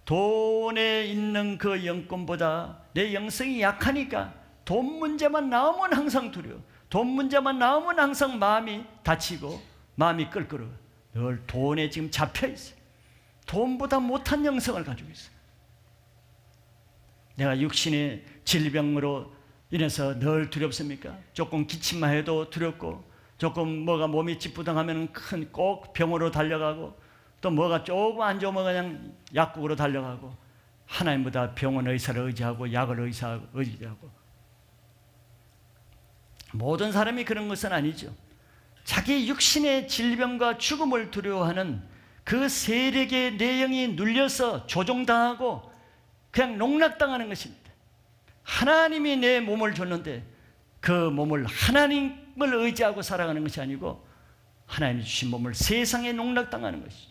돈에 있는 그 영권보다 내 영성이 약하니까 돈 문제만 나오면 항상 두려워. 돈 문제만 나오면 항상 마음이 다치고 마음이 끌끌어. 늘 돈에 지금 잡혀있어요. 돈보다 못한 영성을 가지고 있어요. 내가 육신의 질병으로 인해서 늘 두렵습니까? 조금 기침만 해도 두렵고, 조금 뭐가 몸이 찌뿌둥하면 꼭 병으로 달려가고, 또 뭐가 조금 안 좋으면 그냥 약국으로 달려가고, 하나님보다 병원 의사를 의지하고 약을 의지하고. 모든 사람이 그런 것은 아니죠. 자기 육신의 질병과 죽음을 두려워하는 그 세력의 내용이 눌려서 조종당하고 그냥 농락당하는 것입니다. 하나님이 내 몸을 줬는데 그 몸을 하나님을 의지하고 살아가는 것이 아니고 하나님이 주신 몸을 세상에 농락당하는 것이죠.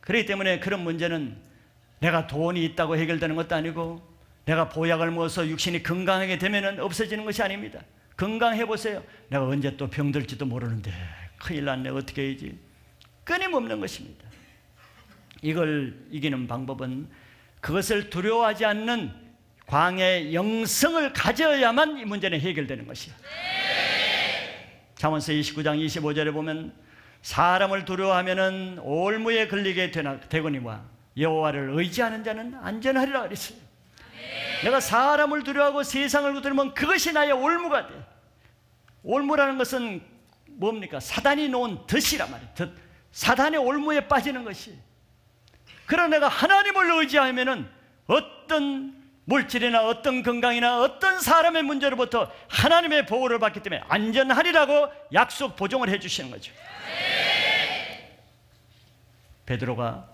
그렇기 때문에 그런 문제는 내가 돈이 있다고 해결되는 것도 아니고, 내가 보약을 먹어서 육신이 건강하게 되면 없어지는 것이 아닙니다. 건강해 보세요. 내가 언제 또 병들지도 모르는데 큰일 났네, 어떻게 해야지? 끊임없는 것입니다. 이걸 이기는 방법은 그것을 두려워하지 않는 광야의 영성을 가져야만 이 문제는 해결되는 것이야. 잠언서 29장 25절에 보면 사람을 두려워하면은 올무에 걸리게 되거니와 여호와를 의지하는 자는 안전하리라 그랬어요. 내가 사람을 두려워하고 세상을 두려우면 그것이 나의 올무가 돼. 올무라는 것은 뭡니까? 사단이 놓은 덫이란 말이에요. 덫. 사단의 올무에 빠지는 것이. 그러나 내가 하나님을 의지하면은 어떤 물질이나 어떤 건강이나 어떤 사람의 문제로부터 하나님의 보호를 받기 때문에 안전하리라고 약속 보증을 해주시는 거죠. 베드로가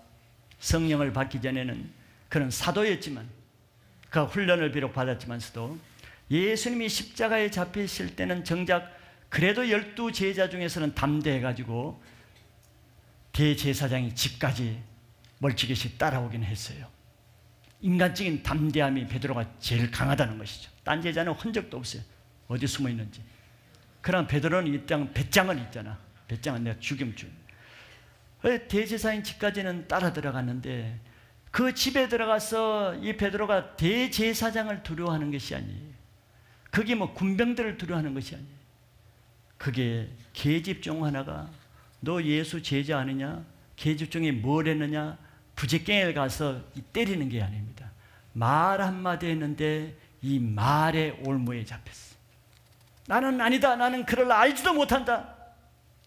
성령을 받기 전에는 그는 사도였지만, 그 훈련을 비록 받았지만서도 예수님이 십자가에 잡히실 때는 정작 그래도 12 제자 중에서는 담대해가지고 대제사장이 집까지 멀찌개시 따라오긴 했어요. 인간적인 담대함이 베드로가 제일 강하다는 것이죠. 딴 제자는 흔적도 없어요. 어디 숨어 있는지. 그러나 베드로는 이 땅 배짱은 있잖아. 배짱은 내가 죽이면 죽여. 대제사장 집까지는 따라 들어갔는데 그 집에 들어가서 이 베드로가 대제사장을 두려워하는 것이 아니에요. 그게 뭐 군병들을 두려워하는 것이 아니에요. 그게 계집 중 하나가 너 예수 제자 아니냐? 계집 중에 뭘 했느냐? 부재깽이를 가서 때리는 게 아닙니다. 말 한마디 했는데 이 말의 올무에 잡혔어. 나는 아니다. 나는 그를 알지도 못한다.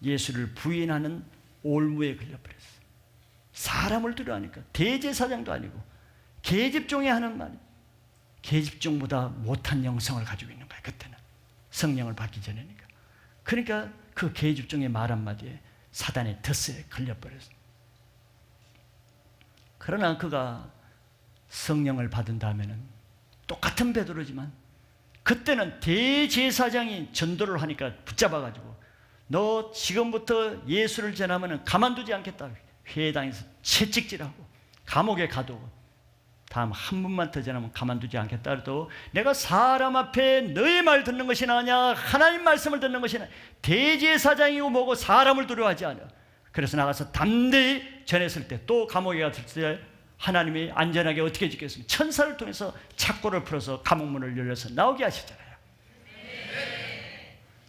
예수를 부인하는 올무에 걸려버렸어. 사람을 두려워하니까. 대제사장도 아니고 계집종이 하는 말이, 계집종보다 못한 영성을 가지고 있는 거야. 그때는 성령을 받기 전이니까. 그러니까 그 계집종의 말 한마디에 사단의 덫에 걸려버렸어. 그러나 그가 성령을 받은 다음에는 똑같은 베드로지만 그때는 대제사장이 전도를 하니까 붙잡아가지고 너 지금부터 예수를 전하면 가만두지 않겠다. 회당에서 채찍질하고 감옥에 가두고 다음 한 분만 더 전하면 가만두지 않겠다. 그래도 내가 사람 앞에 너의 말 듣는 것이 나으냐 하나님 말씀을 듣는 것이 나으냐. 대제사장이고 뭐고 사람을 두려워하지 않아. 그래서 나가서 담대히 전했을 때 또 감옥에 갔을 때 하나님이 안전하게 어떻게 지켰습니까? 천사를 통해서 착고를 풀어서 감옥문을 열려서 나오게 하시잖아요.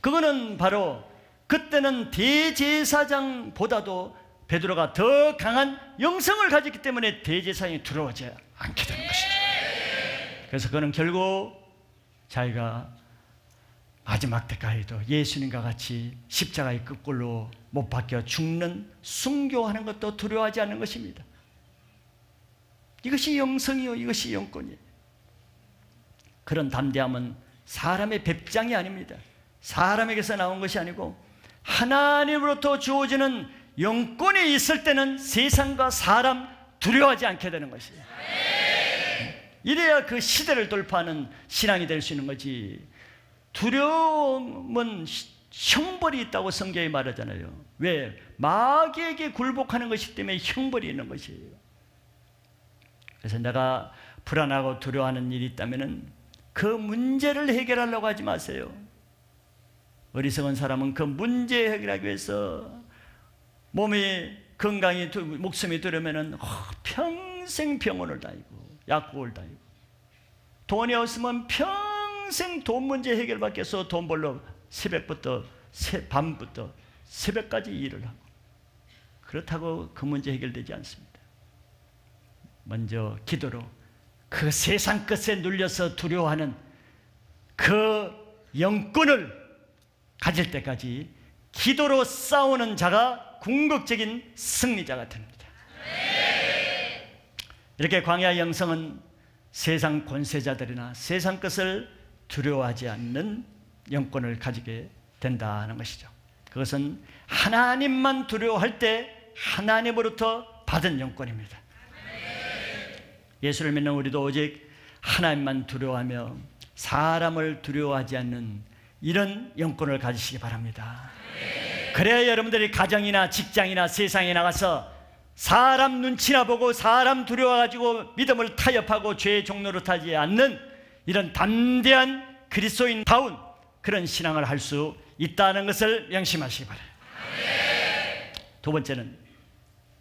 그거는 바로 그때는 대제사장보다도 베드로가 더 강한 영성을 가졌기 때문에 대제사장이 두려워하지 않게 되는 것이죠. 그래서 그는 결국 자기가 마지막 때까지도 예수님과 같이 십자가의 끝골로 못 박혀 죽는 순교하는 것도 두려워하지 않는 것입니다. 이것이 영성이요, 이것이 영권이에요. 그런 담대함은 사람의 배짱이 아닙니다. 사람에게서 나온 것이 아니고 하나님으로부터 주어지는 영권이 있을 때는 세상과 사람 두려워하지 않게 되는 것이에요. 이래야 그 시대를 돌파하는 신앙이 될 수 있는 거지. 두려움은 형벌이 있다고 성경이 말하잖아요. 왜? 마귀에게 굴복하는 것이기 때문에 형벌이 있는 것이에요. 그래서 내가 불안하고 두려워하는 일이 있다면 그 문제를 해결하려고 하지 마세요. 어리석은 사람은 그 문제 해결하기 위해서 몸이 건강이 목숨이 두려우면 평생 병원을 다니고 약국을 다니고 돈이 없으면 평생 돈 문제 해결받기 위해서 돈 벌러 새벽부터 밤부터 새벽까지 일을 하고 그렇다고 그 문제 해결되지 않습니다. 먼저 기도로 그 세상 끝에 눌려서 두려워하는 그 영권을 가질 때까지 기도로 싸우는 자가 궁극적인 승리자가 됩니다. 이렇게 광야 영성은 세상 권세자들이나 세상 것을 두려워하지 않는 영권을 가지게 된다는 것이죠. 그것은 하나님만 두려워할 때 하나님으로부터 받은 영권입니다. 예수를 믿는 우리도 오직 하나님만 두려워하며 사람을 두려워하지 않는 이런 영권을 가지시기 바랍니다. 그래야 여러분들이 가정이나 직장이나 세상에 나가서 사람 눈치나 보고 사람 두려워가지고 믿음을 타협하고 죄의 종로로 타지 않는 이런 담대한 그리스도인다운 그런 신앙을 할 수 있다는 것을 명심하시기 바랍니다. 두 번째는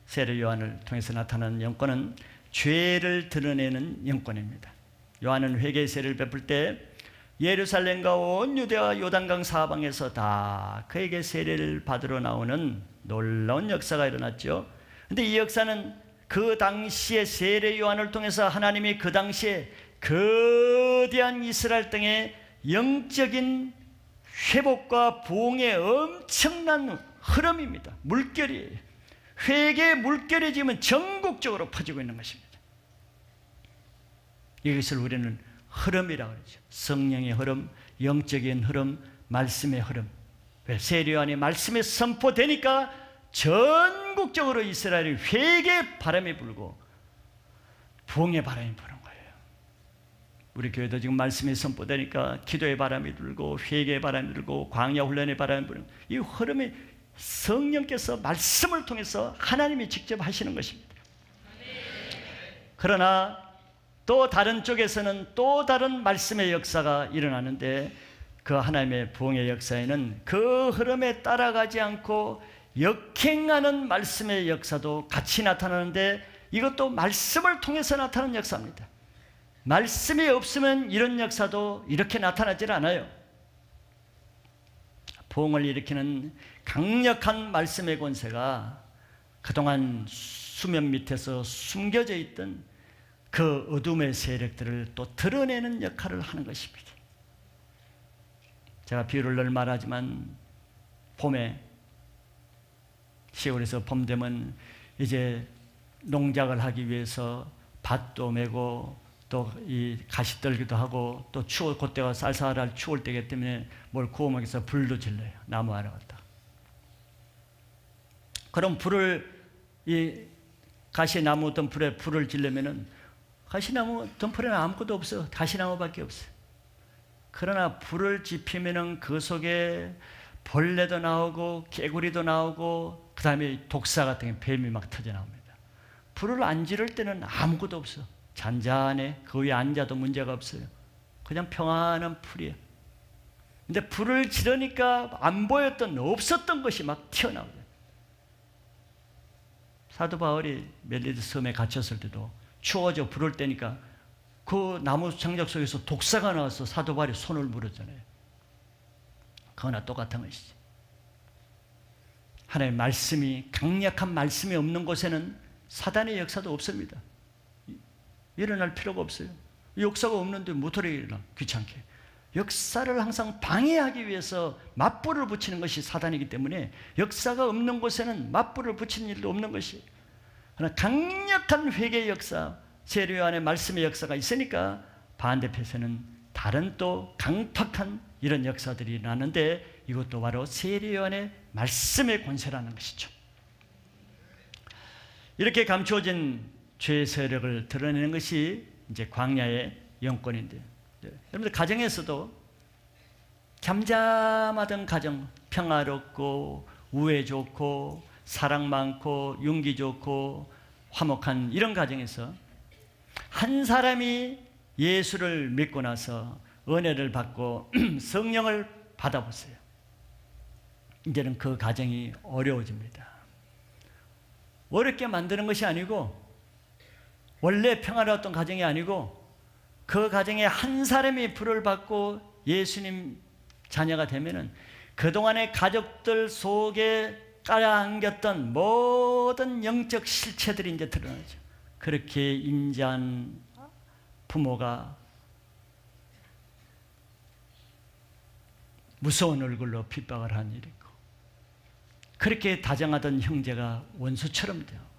세례 요한을 통해서 나타나는 영권은 죄를 드러내는 영권입니다. 요한은 회개의 세례를 베풀 때 예루살렘과 온 유대와 요단강 사방에서 다 그에게 세례를 받으러 나오는 놀라운 역사가 일어났죠. 그런데 이 역사는 그 당시에 세례 요한을 통해서 하나님이 그 당시에 거대한 이스라엘 땅에 영적인 회복과 부흥의 엄청난 흐름입니다. 물결이에요. 회개의 물결이 지금 전국적으로 퍼지고 있는 것입니다. 이것을 우리는 흐름이라고 그러죠. 성령의 흐름, 영적인 흐름, 말씀의 흐름. 왜? 세례 요한이 말씀이 선포되니까 전국적으로 이스라엘이 회개의 바람이 불고 부흥의 바람이 부는 거예요. 우리 교회도 지금 말씀이 선포되니까 기도의 바람이 불고 회개의 바람이 불고 광야 훈련의 바람이 부는 이 흐름이 성령께서 말씀을 통해서 하나님이 직접 하시는 것입니다. 그러나 또 다른 쪽에서는 또 다른 말씀의 역사가 일어나는데 그 하나님의 부흥의 역사에는 그 흐름에 따라가지 않고 역행하는 말씀의 역사도 같이 나타나는데 이것도 말씀을 통해서 나타나는 역사입니다. 말씀이 없으면 이런 역사도 이렇게 나타나질 않아요. 부흥을 일으키는 강력한 말씀의 권세가 그동안 수면 밑에서 숨겨져 있던 그 어둠의 세력들을 또 드러내는 역할을 하는 것입니다. 제가 비유를 늘 말하지만 봄에 시골에서 봄 되면 이제 농작을 하기 위해서 밭도 메고 또 이 가시떨기도 하고 또 추워 그때가 쌀쌀할 추울 때이기 때문에 뭘 구워 먹기 위해서 불도 질러요. 나무 하나 갖다. 그럼 불을 이 가시나무 덤불에 불을 지르면은 가시나무 덤불에는 아무것도 없어. 가시나무밖에 없어. 그러나 불을 지피면은 그 속에 벌레도 나오고 개구리도 나오고 그 다음에 독사 같은 게 뱀이 막 터져 나옵니다. 불을 안 지를 때는 아무것도 없어. 잔잔해. 그 위에 앉아도 문제가 없어요. 그냥 평안한 풀이에요. 근데 불을 지르니까 안 보였던 없었던 것이 막 튀어나오죠. 사도 바울이 멜리드 섬에 갇혔을 때도 추워져 불을 때니까 그 나무 장작 속에서 독사가 나와서 사도 바울이 손을 물었잖아요. 그거나 똑같은 것이지. 하나님의 말씀이 강력한 말씀이 없는 곳에는 사단의 역사도 없습니다. 일어날 필요가 없어요. 역사가 없는데 무엇하러 일어나? 귀찮게. 역사를 항상 방해하기 위해서 맞불을 붙이는 것이 사단이기 때문에 역사가 없는 곳에는 맞불을 붙이는 일도 없는 것이. 그러나 강력한 회개의 역사, 세례 요한의 말씀의 역사가 있으니까 반대편에서는 다른 또 강팍한 이런 역사들이 나는데 이것도 바로 세례 요한의 말씀의 권세라는 것이죠. 이렇게 감추어진 죄의 세력을 드러내는 것이 이제 광야의 영권인데, 여러분들 가정에서도 잠잠하던 가정, 평화롭고 우애 좋고 사랑 많고 윤기 좋고 화목한 이런 가정에서 한 사람이 예수를 믿고 나서 은혜를 받고 성령을 받아보세요. 이제는 그 가정이 어려워집니다. 어렵게 만드는 것이 아니고 원래 평화로웠던 가정이 아니고 그 가정에 한 사람이 불을 받고 예수님 자녀가 되면은 그동안의 가족들 속에 깔아앉았던 모든 영적 실체들이 이제 드러나죠. 그렇게 인자한 부모가 무서운 얼굴로 핍박을 한 일이고, 그렇게 다정하던 형제가 원수처럼 되고,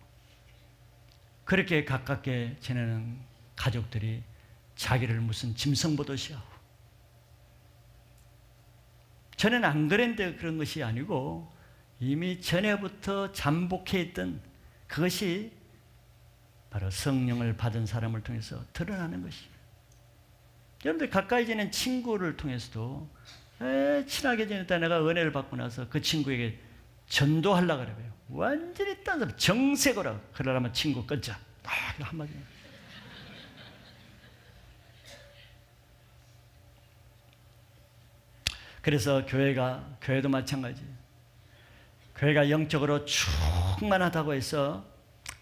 그렇게 가깝게 지내는 가족들이 자기를 무슨 짐승 보듯이 하고, 전에는 안 그랬는데 그런 것이 아니고 이미 전에부터 잠복해 있던 그것이 바로 성령을 받은 사람을 통해서 드러나는 것이에요. 여러분들 가까이 지낸 친구를 통해서도 친하게 지냈다 내가 은혜를 받고 나서 그 친구에게 전도하려고 그래요. 완전히 딴 사람 정색으로 그러려면 친구 끊자. 한마디. 그래서 교회도 마찬가지예요. 교회가 영적으로 충만하다고 해서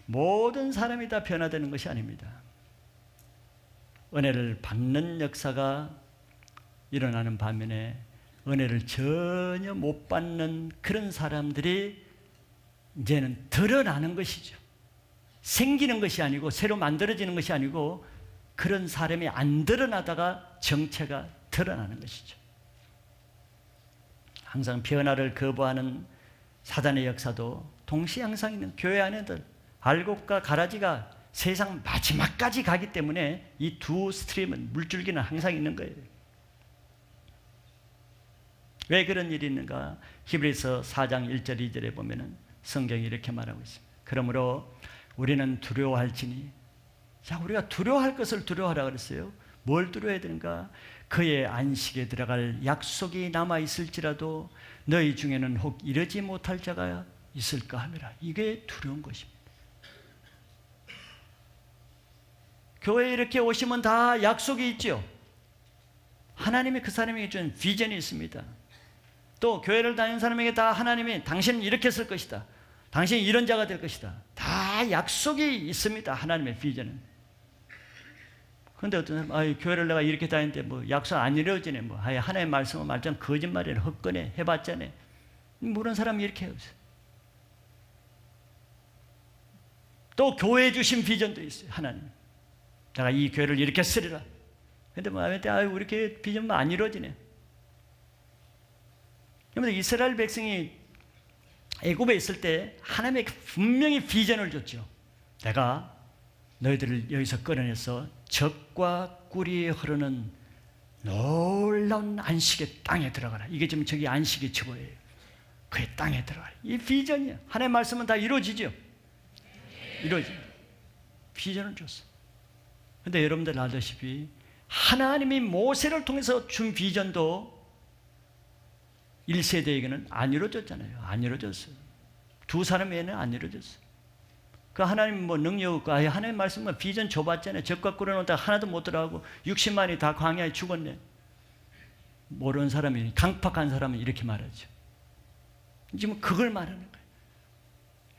모든 사람이 다 변화되는 것이 아닙니다. 은혜를 받는 역사가 일어나는 반면에 은혜를 전혀 못 받는 그런 사람들이 이제는 드러나는 것이죠. 생기는 것이 아니고 새로 만들어지는 것이 아니고 그런 사람이 안 드러나다가 정체가 드러나는 것이죠. 항상 변화를 거부하는 사단의 역사도 동시에 항상 있는 교회 안에들 알곡과 가라지가 세상 마지막까지 가기 때문에 이 두 스트림은 물줄기는 항상 있는 거예요. 왜 그런 일이 있는가? 히브리서 4장 1절 2절에 보면은 성경이 이렇게 말하고 있습니다. 그러므로 우리는 두려워할지니, 자, 우리가 두려워할 것을 두려워하라 그랬어요. 뭘 두려워해야 되는가? 그의 안식에 들어갈 약속이 남아 있을지라도 너희 중에는 혹 이르지 못할 자가 있을까 하미라. 이게 두려운 것입니다. 교회에 이렇게 오시면 다 약속이 있죠. 하나님이 그 사람에게 준 비전이 있습니다. 또 교회를 다니는 사람에게 다 하나님이 당신은 이렇게 쓸 것이다, 당신이 이런 자가 될 것이다, 다 약속이 있습니다. 하나님의 비전은. 그런데 어떤 사람, 교회를 내가 이렇게 다니는데 뭐 약속 안 이루어지네, 뭐 하나님의 말씀은 말짱 거짓말이네, 헛거네, 해봤자네, 모르는 사람이 이렇게 없어요. 또 교회에 주신 비전도 있어요. 하나님, 내가 이 교회를 이렇게 쓰리라. 근데 뭐 우리 교회 비전만 안 이루어지네. 그런데 이스라엘 백성이 애굽에 있을 때 하나님의 분명히 비전을 줬죠. 내가 너희들을 여기서 끌어내서 적과 꿀이 흐르는 놀라운 안식의 땅에 들어가라. 이게 지금 저기 안식의 처보예요. 그의 땅에 들어가라. 이 비전이야. 하나님의 말씀은 다 이루어지죠. 이루어집니다. 비전을 줬어. 그런데 여러분들 알다시피 하나님이 모세를 통해서 준 비전도 1세대에게는 안 이루어졌잖아요. 안 이루어졌어요. 두 사람 외에는 안 이루어졌어요. 그 하나님 뭐 능력 없고, 하나님 말씀은 비전 줘봤잖아요. 적과 꿀어놓다 하나도 못 들어가고 60만이 다 광야에 죽었네. 모르는 사람이, 강팍한 사람은 이렇게 말하죠. 지금 그걸 말하는 거예요.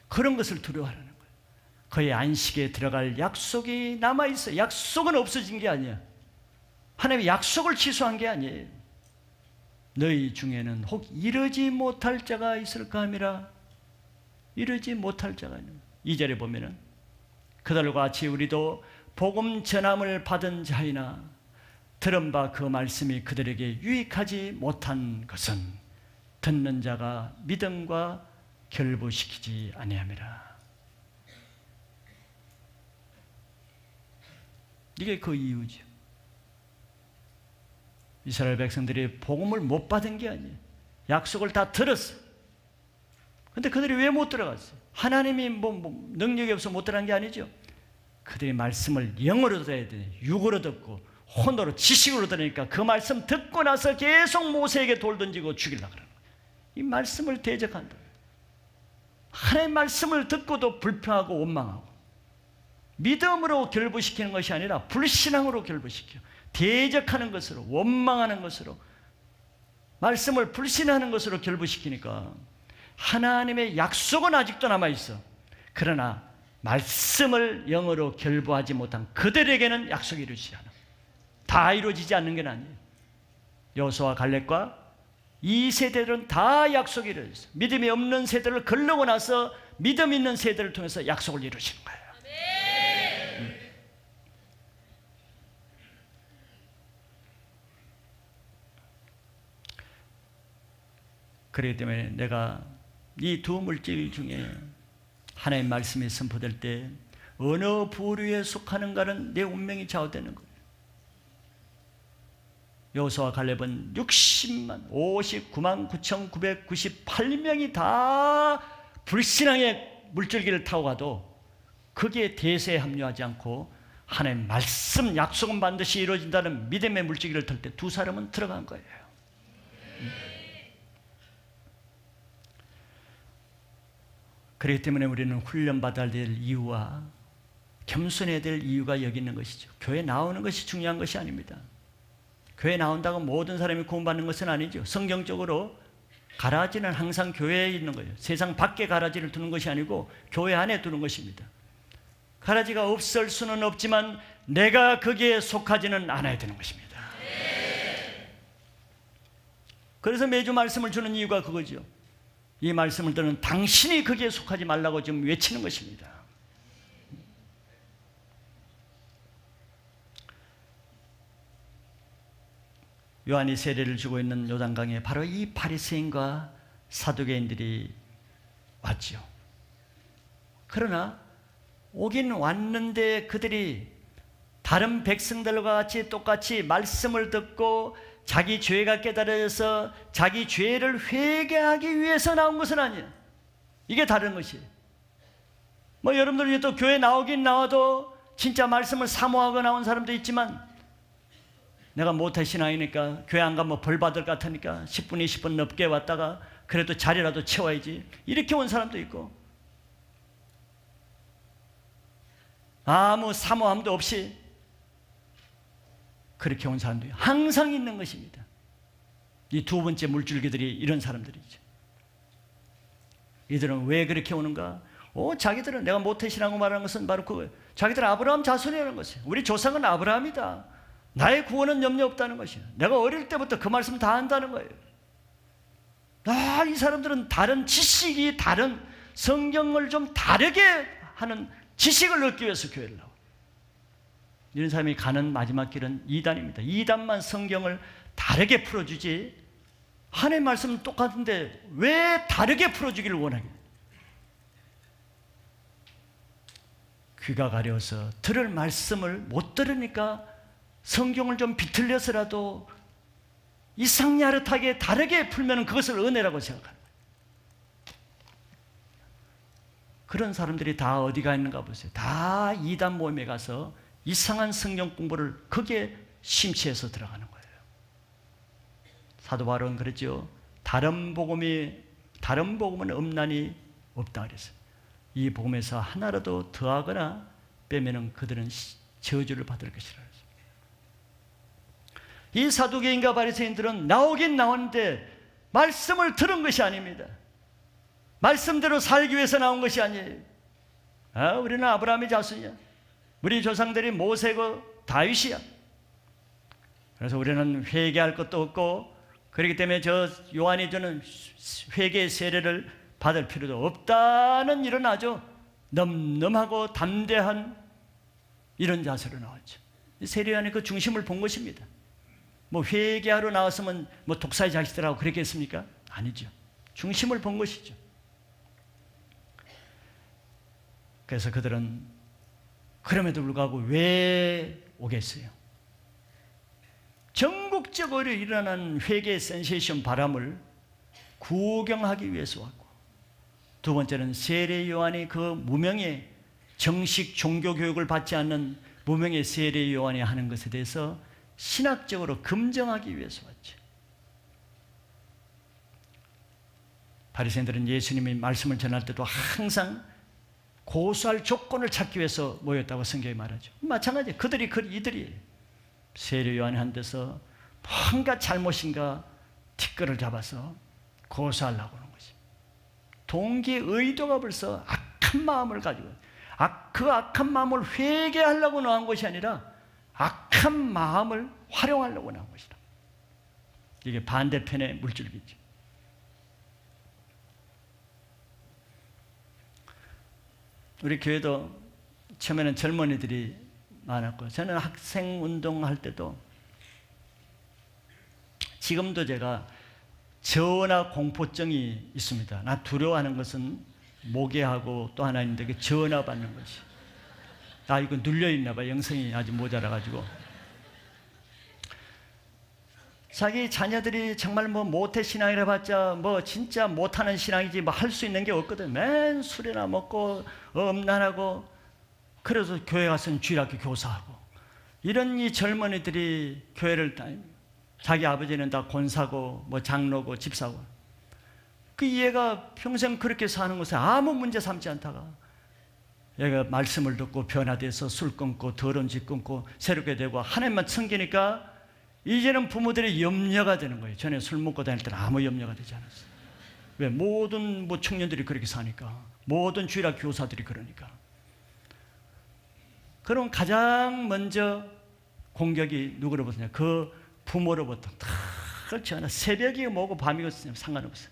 그런 것을 두려워하는 거예요. 그의 안식에 들어갈 약속이 남아있어요. 약속은 없어진 게 아니야. 하나님이 약속을 취소한 게 아니에요. 너희 중에는 혹 이르지 못할 자가 있을까 함이라. 이르지 못할 자가 있는. 2절에 보면은 그들과 같이 우리도 복음 전함을 받은 자이나 들은 바 그 말씀이 그들에게 유익하지 못한 것은 듣는 자가 믿음과 결부시키지 아니함이라. 이게 그 이유죠. 이스라엘 백성들이 복음을 못 받은 게 아니에요. 약속을 다 들었어. 근데 그들이 왜 못 들어갔어요? 하나님이 뭐 능력이 없어서 못 들어간 게 아니죠. 그들이 말씀을 영어로 들어야 돼. 육어로 듣고 혼으로 지식으로 들으니까 그 말씀 듣고 나서 계속 모세에게 돌 던지고 죽이려고 그러는 거예요. 이 말씀을 대적한다. 하나님의 말씀을 듣고도 불평하고 원망하고 믿음으로 결부시키는 것이 아니라 불신앙으로 결부시켜 대적하는 것으로, 원망하는 것으로, 말씀을 불신하는 것으로 결부시키니까 하나님의 약속은 아직도 남아있어. 그러나 말씀을 영어로 결부하지 못한 그들에게는 약속이 이루어지지 않아. 다 이루어지지 않는 게 아니에요. 여호수아와 갈렙과 이 세대들은 다 약속이 이루어졌어. 믿음이 없는 세대를 걸르고 나서 믿음 있는 세대를 통해서 약속을 이루어지는 거예요. 그렇기 때문에 내가 이 두 물질 중에 하나님의 말씀이 선포될 때 어느 부류에 속하는가는 내 운명이 좌우되는 거예요. 여호수아와 갈렙은 59만 9,998명이 다 불신앙의 물줄기를 타고 가도 거기에 대세에 합류하지 않고 하나님의 말씀, 약속은 반드시 이루어진다는 믿음의 물줄기를 탈 때 두 사람은 들어간 거예요. 그렇기 때문에 우리는 훈련받아야 될 이유와 겸손해야 될 이유가 여기 있는 것이죠. 교회 나오는 것이 중요한 것이 아닙니다. 교회 나온다고 모든 사람이 구원받는 것은 아니죠. 성경적으로 가라지는 항상 교회에 있는 거예요. 세상 밖에 가라지를 두는 것이 아니고 교회 안에 두는 것입니다. 가라지가 없을 수는 없지만 내가 거기에 속하지는 않아야 되는 것입니다. 그래서 매주 말씀을 주는 이유가 그거죠. 이 말씀을 듣는 당신이 거기에 속하지 말라고 지금 외치는 것입니다. 요한이 세례를 주고 있는 요단강에 바로 이 바리새인과 사두개인들이 왔지요. 그러나 오긴 왔는데 그들이 다른 백성들과 같이 똑같이 말씀을 듣고 자기 죄가 깨달아져서 자기 죄를 회개하기 위해서 나온 것은 아니에요. 이게 다른 것이에요. 뭐 여러분들이 또 교회 나오긴 나와도 진짜 말씀을 사모하고 나온 사람도 있지만, 내가 모태 신앙이니까 교회 안 가면 벌 받을 것 같으니까 10분 20분 넘게 왔다가 그래도 자리라도 채워야지, 이렇게 온 사람도 있고, 아무 사모함도 없이 그렇게 온 사람도 항상 있는 것입니다. 이 두 번째 물줄기들이 이런 사람들이죠. 이들은 왜 그렇게 오는가? 자기들은, 내가 모태신앙이라고 말하는 것은 바로 그거예요. 자기들은 아브라함 자손이라는 것이에요. 우리 조상은 아브라함이다. 나의 구원은 염려 없다는 것이에요. 내가 어릴 때부터 그 말씀 다 한다는 거예요. 이 사람들은 다른 지식이, 다른 성경을 좀 다르게 하는 지식을 얻기 위해서 교회를 나와요. 이런 사람이 가는 마지막 길은 이단입니다. 이단만 성경을 다르게 풀어주지, 하나님의 말씀은 똑같은데 왜 다르게 풀어주기를 원하겠어요? 귀가 가려워서 들을 말씀을 못 들으니까 성경을 좀 비틀려서라도 이상야릇하게 다르게 풀면 그것을 은혜라고 생각합니다. 그런 사람들이 다 어디가 있는가 보세요. 다 이단 모임에 가서 이상한 성경 공부를 거기에 심취해서 들어가는 거예요. 사도 바울은 그랬죠. 다른 복음은 없나니 없다 그랬어요. 이 복음에서 하나라도 더하거나 빼면은 그들은 저주를 받을 것이라. 이 사두개인과 바리새인들은 나오긴 나왔는데 말씀을 들은 것이 아닙니다. 말씀대로 살기 위해서 나온 것이 아니에요. 우리는 아브라함의 자손이야. 우리 조상들이 모세고 다윗이야. 그래서 우리는 회개할 것도 없고, 그렇기 때문에 저 요한이 주는 회개의 세례를 받을 필요도 없다는 이런 아주 넘넘하고 담대한 이런 자세로 나왔죠. 세례 요한이 그 중심을 본 것입니다. 뭐 회개하러 나왔으면 뭐 독사의 자식들하고 그랬겠습니까? 아니죠. 중심을 본 것이죠. 그래서 그들은 그럼에도 불구하고 왜 오겠어요? 전국적으로 일어난 회개 센세이션 바람을 구경하기 위해서 왔고, 두 번째는 세례 요한이 그 무명의 정식 종교 교육을 받지 않는 무명의 세례 요한이 하는 것에 대해서 신학적으로 검증하기 위해서 왔죠. 바리새인들은 예수님이 말씀을 전할 때도 항상 고수할 조건을 찾기 위해서 모였다고 성경이 말하죠. 마찬가지예요. 이들이 세례 요한이 한 데서 뭔가 잘못인가 티끌을 잡아서 고소하려고 하는 것이. 동기 의도가 벌써 악한 마음을 가지고, 그 악한 마음을 회개하려고 나온 것이 아니라 악한 마음을 활용하려고 나온 것이다. 이게 반대편의 물줄기죠. 우리 교회도 처음에는 젊은이들이 많았고, 저는 학생 운동할 때도, 지금도 제가 저나 공포증이 있습니다. 나 두려워하는 것은 모계하고 또 하나 있는데, 그 전화 받는 것이. 이거 눌려있나 봐. 영성이 아직 모자라가지고. 자기 자녀들이 정말 뭐 모태 신앙이라 봤자 뭐 진짜 못하는 신앙이지 뭐 할 수 있는 게 없거든. 맨 술이나 먹고 음란하고, 그래서 교회 가서는 주일학교 교사하고, 이런 이 젊은이들이 교회를 자기 아버지는 다 권사고 뭐 장로고 집사고, 그 얘가 평생 그렇게 사는 것에 아무 문제 삼지 않다가 얘가 말씀을 듣고 변화돼서 술 끊고 더러운 짓 끊고 새롭게 되고 하나님만 섬기니까 이제는 부모들이 염려가 되는 거예요. 전에 술 먹고 다닐 때는 아무 염려가 되지 않았어요. 왜? 모든 뭐 청년들이 그렇게 사니까, 모든 주일학 교사들이 그러니까. 그럼 가장 먼저 공격이 누구로부터냐? 그 부모로부터. 전화, 새벽이 뭐고 밤이고 상관없어요.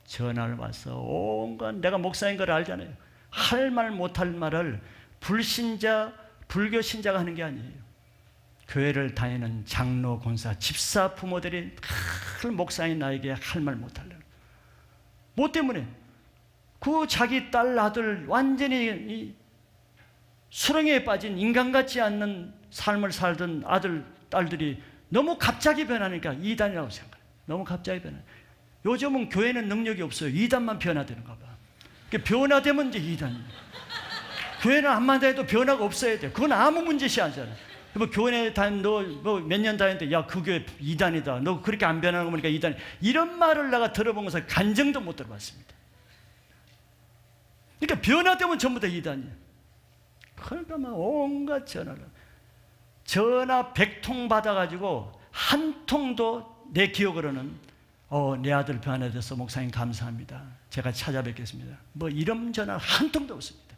전화를 와서 온갖, 내가 목사인 걸 알잖아요. 할 말 못할 말을 불신자, 불교 신자가 하는 게 아니에요. 교회를 다니는 장로, 권사, 집사 부모들이 목사인 나에게 할 말 못하려는. 뭐 때문에? 그 자기 딸, 아들 완전히 수렁에 빠진 인간 같지 않는 삶을 살던 아들, 딸들이 너무 갑자기 변하니까 이단이라고 생각해요. 너무 갑자기 변해. 요즘은 교회는 능력이 없어요. 이단만 변화되는가 봐. 변화되면 이제 이단이에요. 교회는 한마디 해도 변화가 없어야 돼. 그건 아무 문제시 않잖아. 뭐 교회 다니, 너 몇 년 다녔는데, 야, 그 교회 이단이다. 너 그렇게 안 변하는 거 보니까 이단. 이런 말을 내가 들어본 것을 간증도 못 들어봤습니다. 그러니까 변화되면 전부 다 이단이에요. 그러니까 막 온갖 전화를. 전화 100통 받아가지고 한 통도 내 기억으로는 내 아들 변화돼서 목사님 감사합니다. 제가 찾아뵙겠습니다. 뭐 이런 전화 한 통도 없습니다.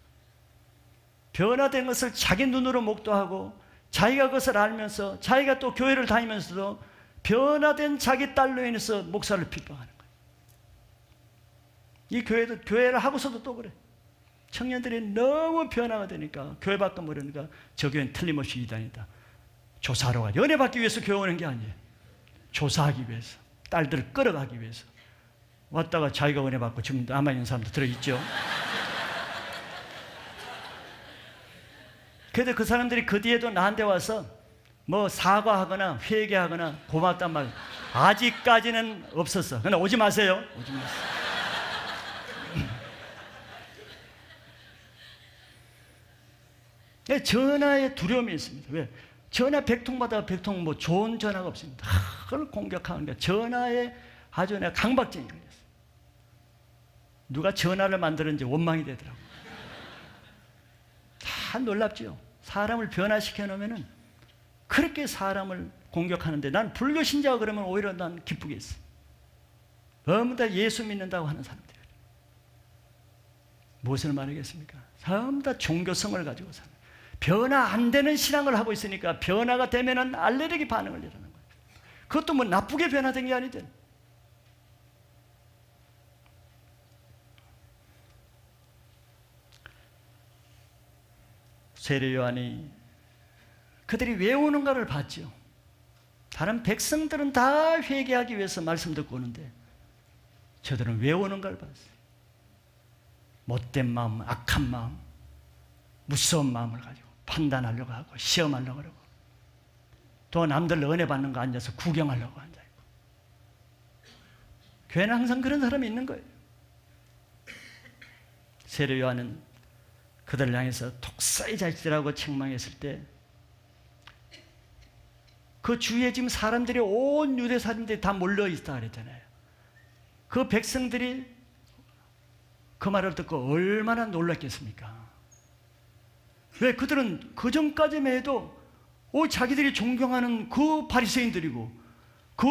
변화된 것을 자기 눈으로 목도하고 자기가 그것을 알면서 자기가 또 교회를 다니면서도 변화된 자기 딸로 인해서 목사를 핍박하는 거예요. 이 교회도 교회를 하고서도 또 그래. 청년들이 너무 변화가 되니까 교회 밖에 모르니까 저 교회는 틀림없이 이단이다. 조사하러 가요. 연애 받기 위해서 교회 오는 게 아니에요. 조사하기 위해서. 딸들을 끌어가기 위해서. 왔다가 자기가 은혜 받고 지금 남아있는 사람도 들어있죠. 그래도 그 사람들이 그 뒤에도 나한테 와서 뭐 사과하거나 회개하거나 고맙단 말 아직까지는 없었어. 그러나 오지 마세요. 오지 마세요. 전화에 두려움이 있습니다. 왜? 전화 100통마다 100통 뭐 좋은 전화가 없습니다. 그걸 공격하는데 전화에 아주 내가 강박증이 걸렸어요. 누가 전화를 만드는지 원망이 되더라고요. 다 놀랍죠. 사람을 변화시켜 놓으면은 그렇게 사람을 공격하는데 난 불교 신자가 그러면 오히려 난 기쁘게 했어. 전부 다 예수 믿는다고 하는 사람들. 무엇을 말하겠습니까? 전부 다 종교성을 가지고 사는. 변화 안 되는 신앙을 하고 있으니까 변화가 되면은 알레르기 반응을 일어나는 거예요. 그것도 뭐 나쁘게 변화된 게 아니든. 세례 요한이 그들이 왜 오는가를 봤죠. 다른 백성들은 다 회개하기 위해서 말씀 듣고 오는데 저들은 왜 오는가를 봤어요. 못된 마음, 악한 마음, 무서운 마음을 가지고 판단하려고 하고 시험하려고 하고 또 남들 은혜 받는 거 앉아서 구경하려고 앉아있고. 교회는 항상 그런 사람이 있는 거예요. 세례 요한은 그들을 향해서 독사의 자식들이라고 책망했을 때 그 주위에 지금 사람들이 온 유대 사람들이 다 몰려있다 그랬잖아요. 그 백성들이 그 말을 듣고 얼마나 놀랐겠습니까? 왜? 그들은 그 전까지만 해도 자기들이 존경하는 그 바리새인들이고 그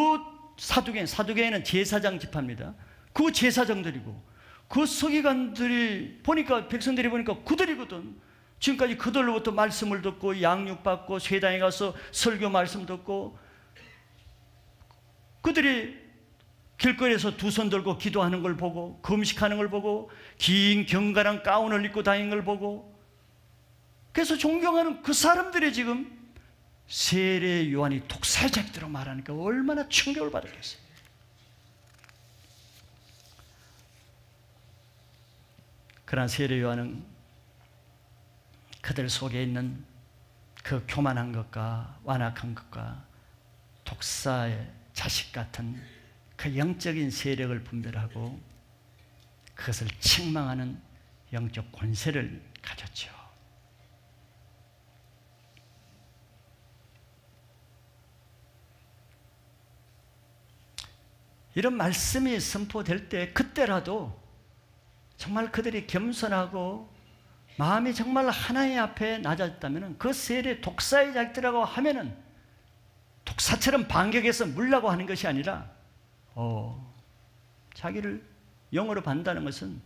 사두개인은 제사장 지파입니다. 그 제사장들이고 그 서기관들이 보니까 백성들이 보니까 그들이거든. 지금까지 그들로부터 말씀을 듣고 양육받고 세당에 가서 설교 말씀 듣고 그들이 길거리에서 두 손 들고 기도하는 걸 보고 금식하는 걸 보고 긴 경건한 가운을 입고 다니는 걸 보고 그래서 존경하는 그 사람들이 지금 세례 요한이 독살자들로 말하니까 얼마나 충격을 받았겠어요. 그러나 세례 요한은 그들 속에 있는 그 교만한 것과 완악한 것과 독사의 자식 같은 그 영적인 세력을 분별하고 그것을 책망하는 영적 권세를 가졌죠. 이런 말씀이 선포될 때 그때라도 정말 그들이 겸손하고 마음이 정말 하나님 앞에 낮아졌다면 그 세례 독사의 자식들이라고 하면은 독사처럼 반격해서 물라고 하는 것이 아니라 자기를 영으로 반다는 것은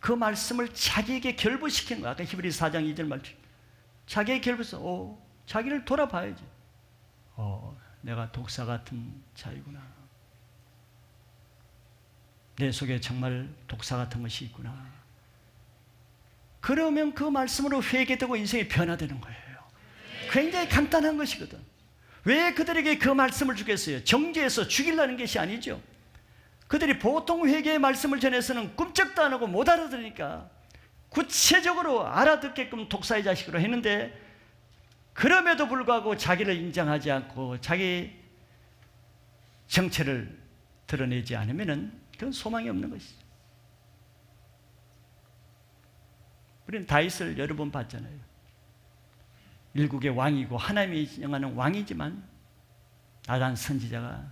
그 말씀을 자기에게 결부시키는 거야. 아까 히브리 4장 2절 말씀 자기의 결부에서 자기를 돌아봐야지. 내가 독사 같은 자이구나. 내 속에 정말 독사 같은 것이 있구나. 그러면 그 말씀으로 회개되고 인생이 변화되는 거예요. 굉장히 간단한 것이거든. 왜 그들에게 그 말씀을 주겠어요? 정죄해서 죽이려는 것이 아니죠. 그들이 보통 회개의 말씀을 전해서는 꿈쩍도 안 하고 못 알아들으니까 구체적으로 알아듣게끔 독사의 자식으로 했는데, 그럼에도 불구하고 자기를 인정하지 않고 자기 정체를 드러내지 않으면 그건 소망이 없는 것이죠. 우리는 다윗을 여러 번 봤잖아요. 일국의 왕이고 하나님이 인정하는 왕이지만 나단 선지자가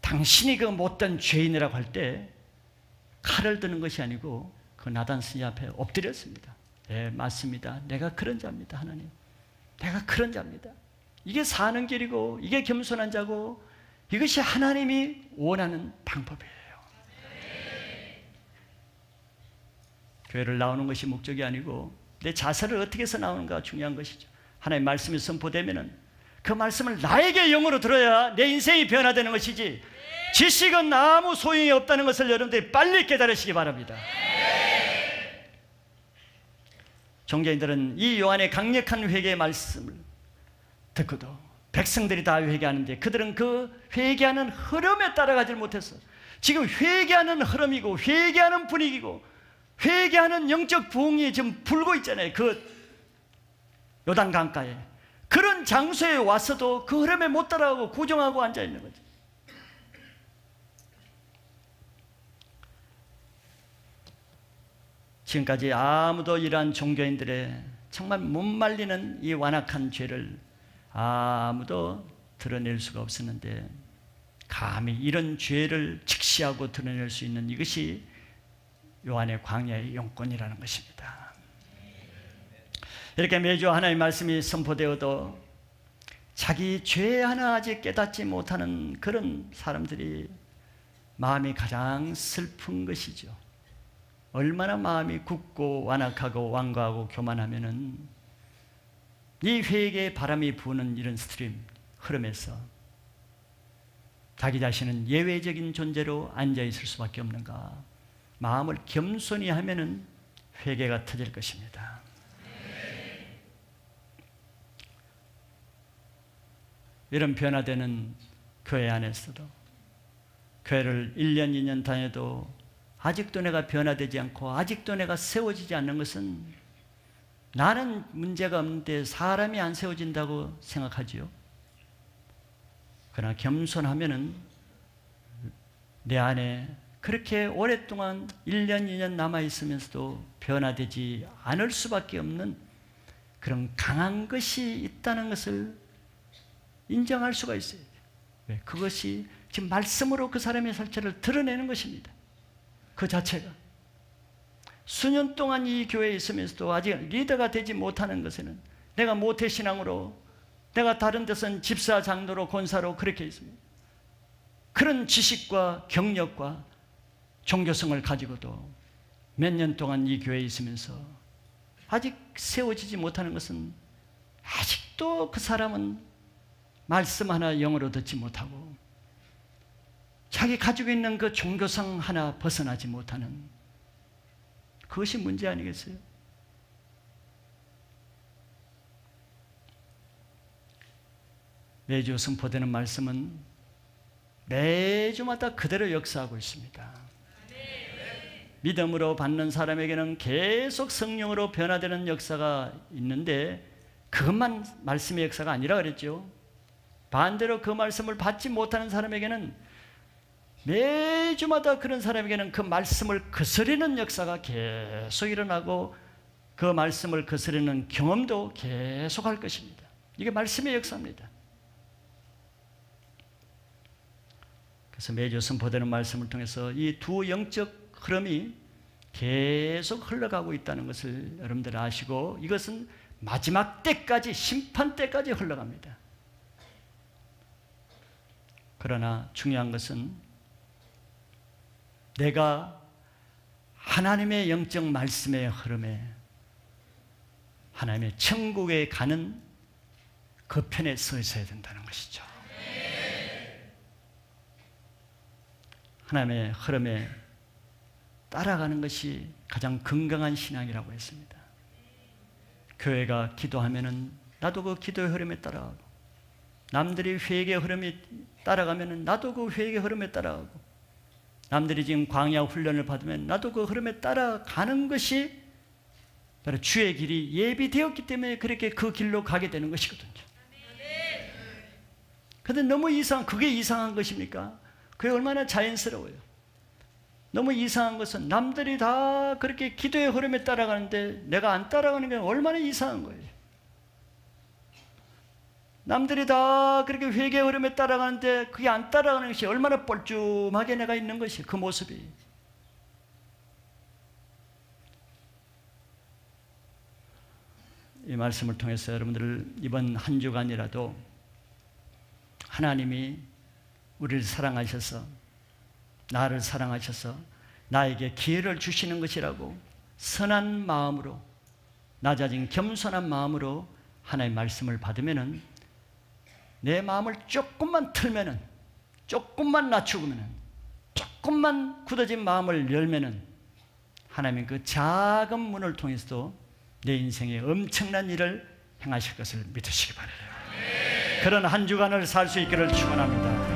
당신이 그 못된 죄인이라고 할 때 칼을 드는 것이 아니고 그 나단 선지자 앞에 엎드렸습니다. 네, 맞습니다. 내가 그런 자입니다. 하나님, 내가 그런 자입니다. 이게 사는 길이고 이게 겸손한 자고 이것이 하나님이 원하는 방법이에요. 교회를 나오는 것이 목적이 아니고 내 자세를 어떻게 해서 나오는가 중요한 것이죠. 하나님 말씀이 선포되면은 그 말씀을 나에게 영으로 들어야 내 인생이 변화되는 것이지, 지식은 아무 소용이 없다는 것을 여러분들이 빨리 깨달으시기 바랍니다. 종교인들은 이 요한의 강력한 회개의 말씀을 듣고도 백성들이 다 회개하는데 그들은 그 회개하는 흐름에 따라가지 못했어. 지금 회개하는 흐름이고 회개하는 분위기고 회개하는 영적 부흥이 지금 불고 있잖아요. 그 요단 강가에 그런 장소에 와서도 그 흐름에 못 따라가고 고정하고 앉아 있는 거죠. 지금까지 아무도 이러한 종교인들의 정말 못 말리는 이 완악한 죄를 아무도 드러낼 수가 없었는데, 감히 이런 죄를 직시하고 드러낼 수 있는 이것이 요한의 광야의 용권이라는 것입니다. 이렇게 매주 하나님의 말씀이 선포되어도 자기 죄 하나 아직 깨닫지 못하는 그런 사람들이 마음이 가장 슬픈 것이죠. 얼마나 마음이 굳고 완악하고 완고하고 교만하면은 이 회개의 바람이 부는 이런 스트림 흐름에서 자기 자신은 예외적인 존재로 앉아 있을 수밖에 없는가. 마음을 겸손히 하면은 회개가 터질 것입니다. 이런 변화되는 교회 안에서도 교회를 1년, 2년 다녀도 아직도 내가 변화되지 않고 아직도 내가 세워지지 않는 것은 나는 문제가 없는데 사람이 안 세워진다고 생각하지요. 그러나 겸손하면은 내 안에 그렇게 오랫동안 1년, 2년 남아있으면서도 변화되지 않을 수밖에 없는 그런 강한 것이 있다는 것을 인정할 수가 있어요. 왜? 그것이 지금 말씀으로 그 사람의 실체를 드러내는 것입니다. 그 자체가. 수년 동안 이 교회에 있으면서도 아직 리더가 되지 못하는 것에는 내가 모태신앙으로, 내가 다른 데서는 집사, 장로로, 권사로 그렇게 있습니다. 그런 지식과 경력과 종교성을 가지고도 몇 년 동안 이 교회에 있으면서 아직 세워지지 못하는 것은 아직도 그 사람은 말씀 하나 영어로 듣지 못하고 자기 가지고 있는 그 종교성 하나 벗어나지 못하는 그것이 문제 아니겠어요? 매주 선포되는 말씀은 매주마다 그대로 역사하고 있습니다. 믿음으로 받는 사람에게는 계속 성령으로 변화되는 역사가 있는데 그것만 말씀의 역사가 아니라 그랬죠. 반대로 그 말씀을 받지 못하는 사람에게는 매주마다 그런 사람에게는 그 말씀을 거스르는 역사가 계속 일어나고 그 말씀을 거스르는 경험도 계속할 것입니다. 이게 말씀의 역사입니다. 그래서 매주 선포되는 말씀을 통해서 이 두 영적 흐름이 계속 흘러가고 있다는 것을 여러분들 아시고 이것은 마지막 때까지, 심판 때까지 흘러갑니다. 그러나 중요한 것은 내가 하나님의 영적 말씀의 흐름에 하나님의 천국에 가는 그 편에 서 있어야 된다는 것이죠. 하나님의 흐름에 따라가는 것이 가장 건강한 신앙이라고 했습니다. 교회가 기도하면은 나도 그 기도의 흐름에 따라가고, 남들이 회개의 흐름에 따라가면은 나도 그 회개의 흐름에 따라가고, 남들이 지금 광야 훈련을 받으면 나도 그 흐름에 따라가는 것이 바로 주의 길이 예비되었기 때문에 그렇게 그 길로 가게 되는 것이거든요. 그런데 너무 그게 이상한 것입니까? 그게 얼마나 자연스러워요. 너무 이상한 것은 남들이 다 그렇게 기도의 흐름에 따라가는데 내가 안 따라가는 게 얼마나 이상한 거예요. 남들이 다 그렇게 회개의 흐름에 따라가는데 그게 안 따라가는 것이 얼마나 뻘쭘하게 내가 있는 것이에요. 그 모습이. 이 말씀을 통해서 여러분들 이번 한 주간이라도 하나님이 우리를 사랑하셔서, 나를 사랑하셔서 나에게 기회를 주시는 것이라고 선한 마음으로, 낮아진 겸손한 마음으로 하나님의 말씀을 받으면은, 내 마음을 조금만 틀면은, 조금만 낮추면은, 조금만 굳어진 마음을 열면은 하나님의 그 작은 문을 통해서도 내 인생에 엄청난 일을 행하실 것을 믿으시기 바라요. 그런 한 주간을 살 수 있기를 축원합니다.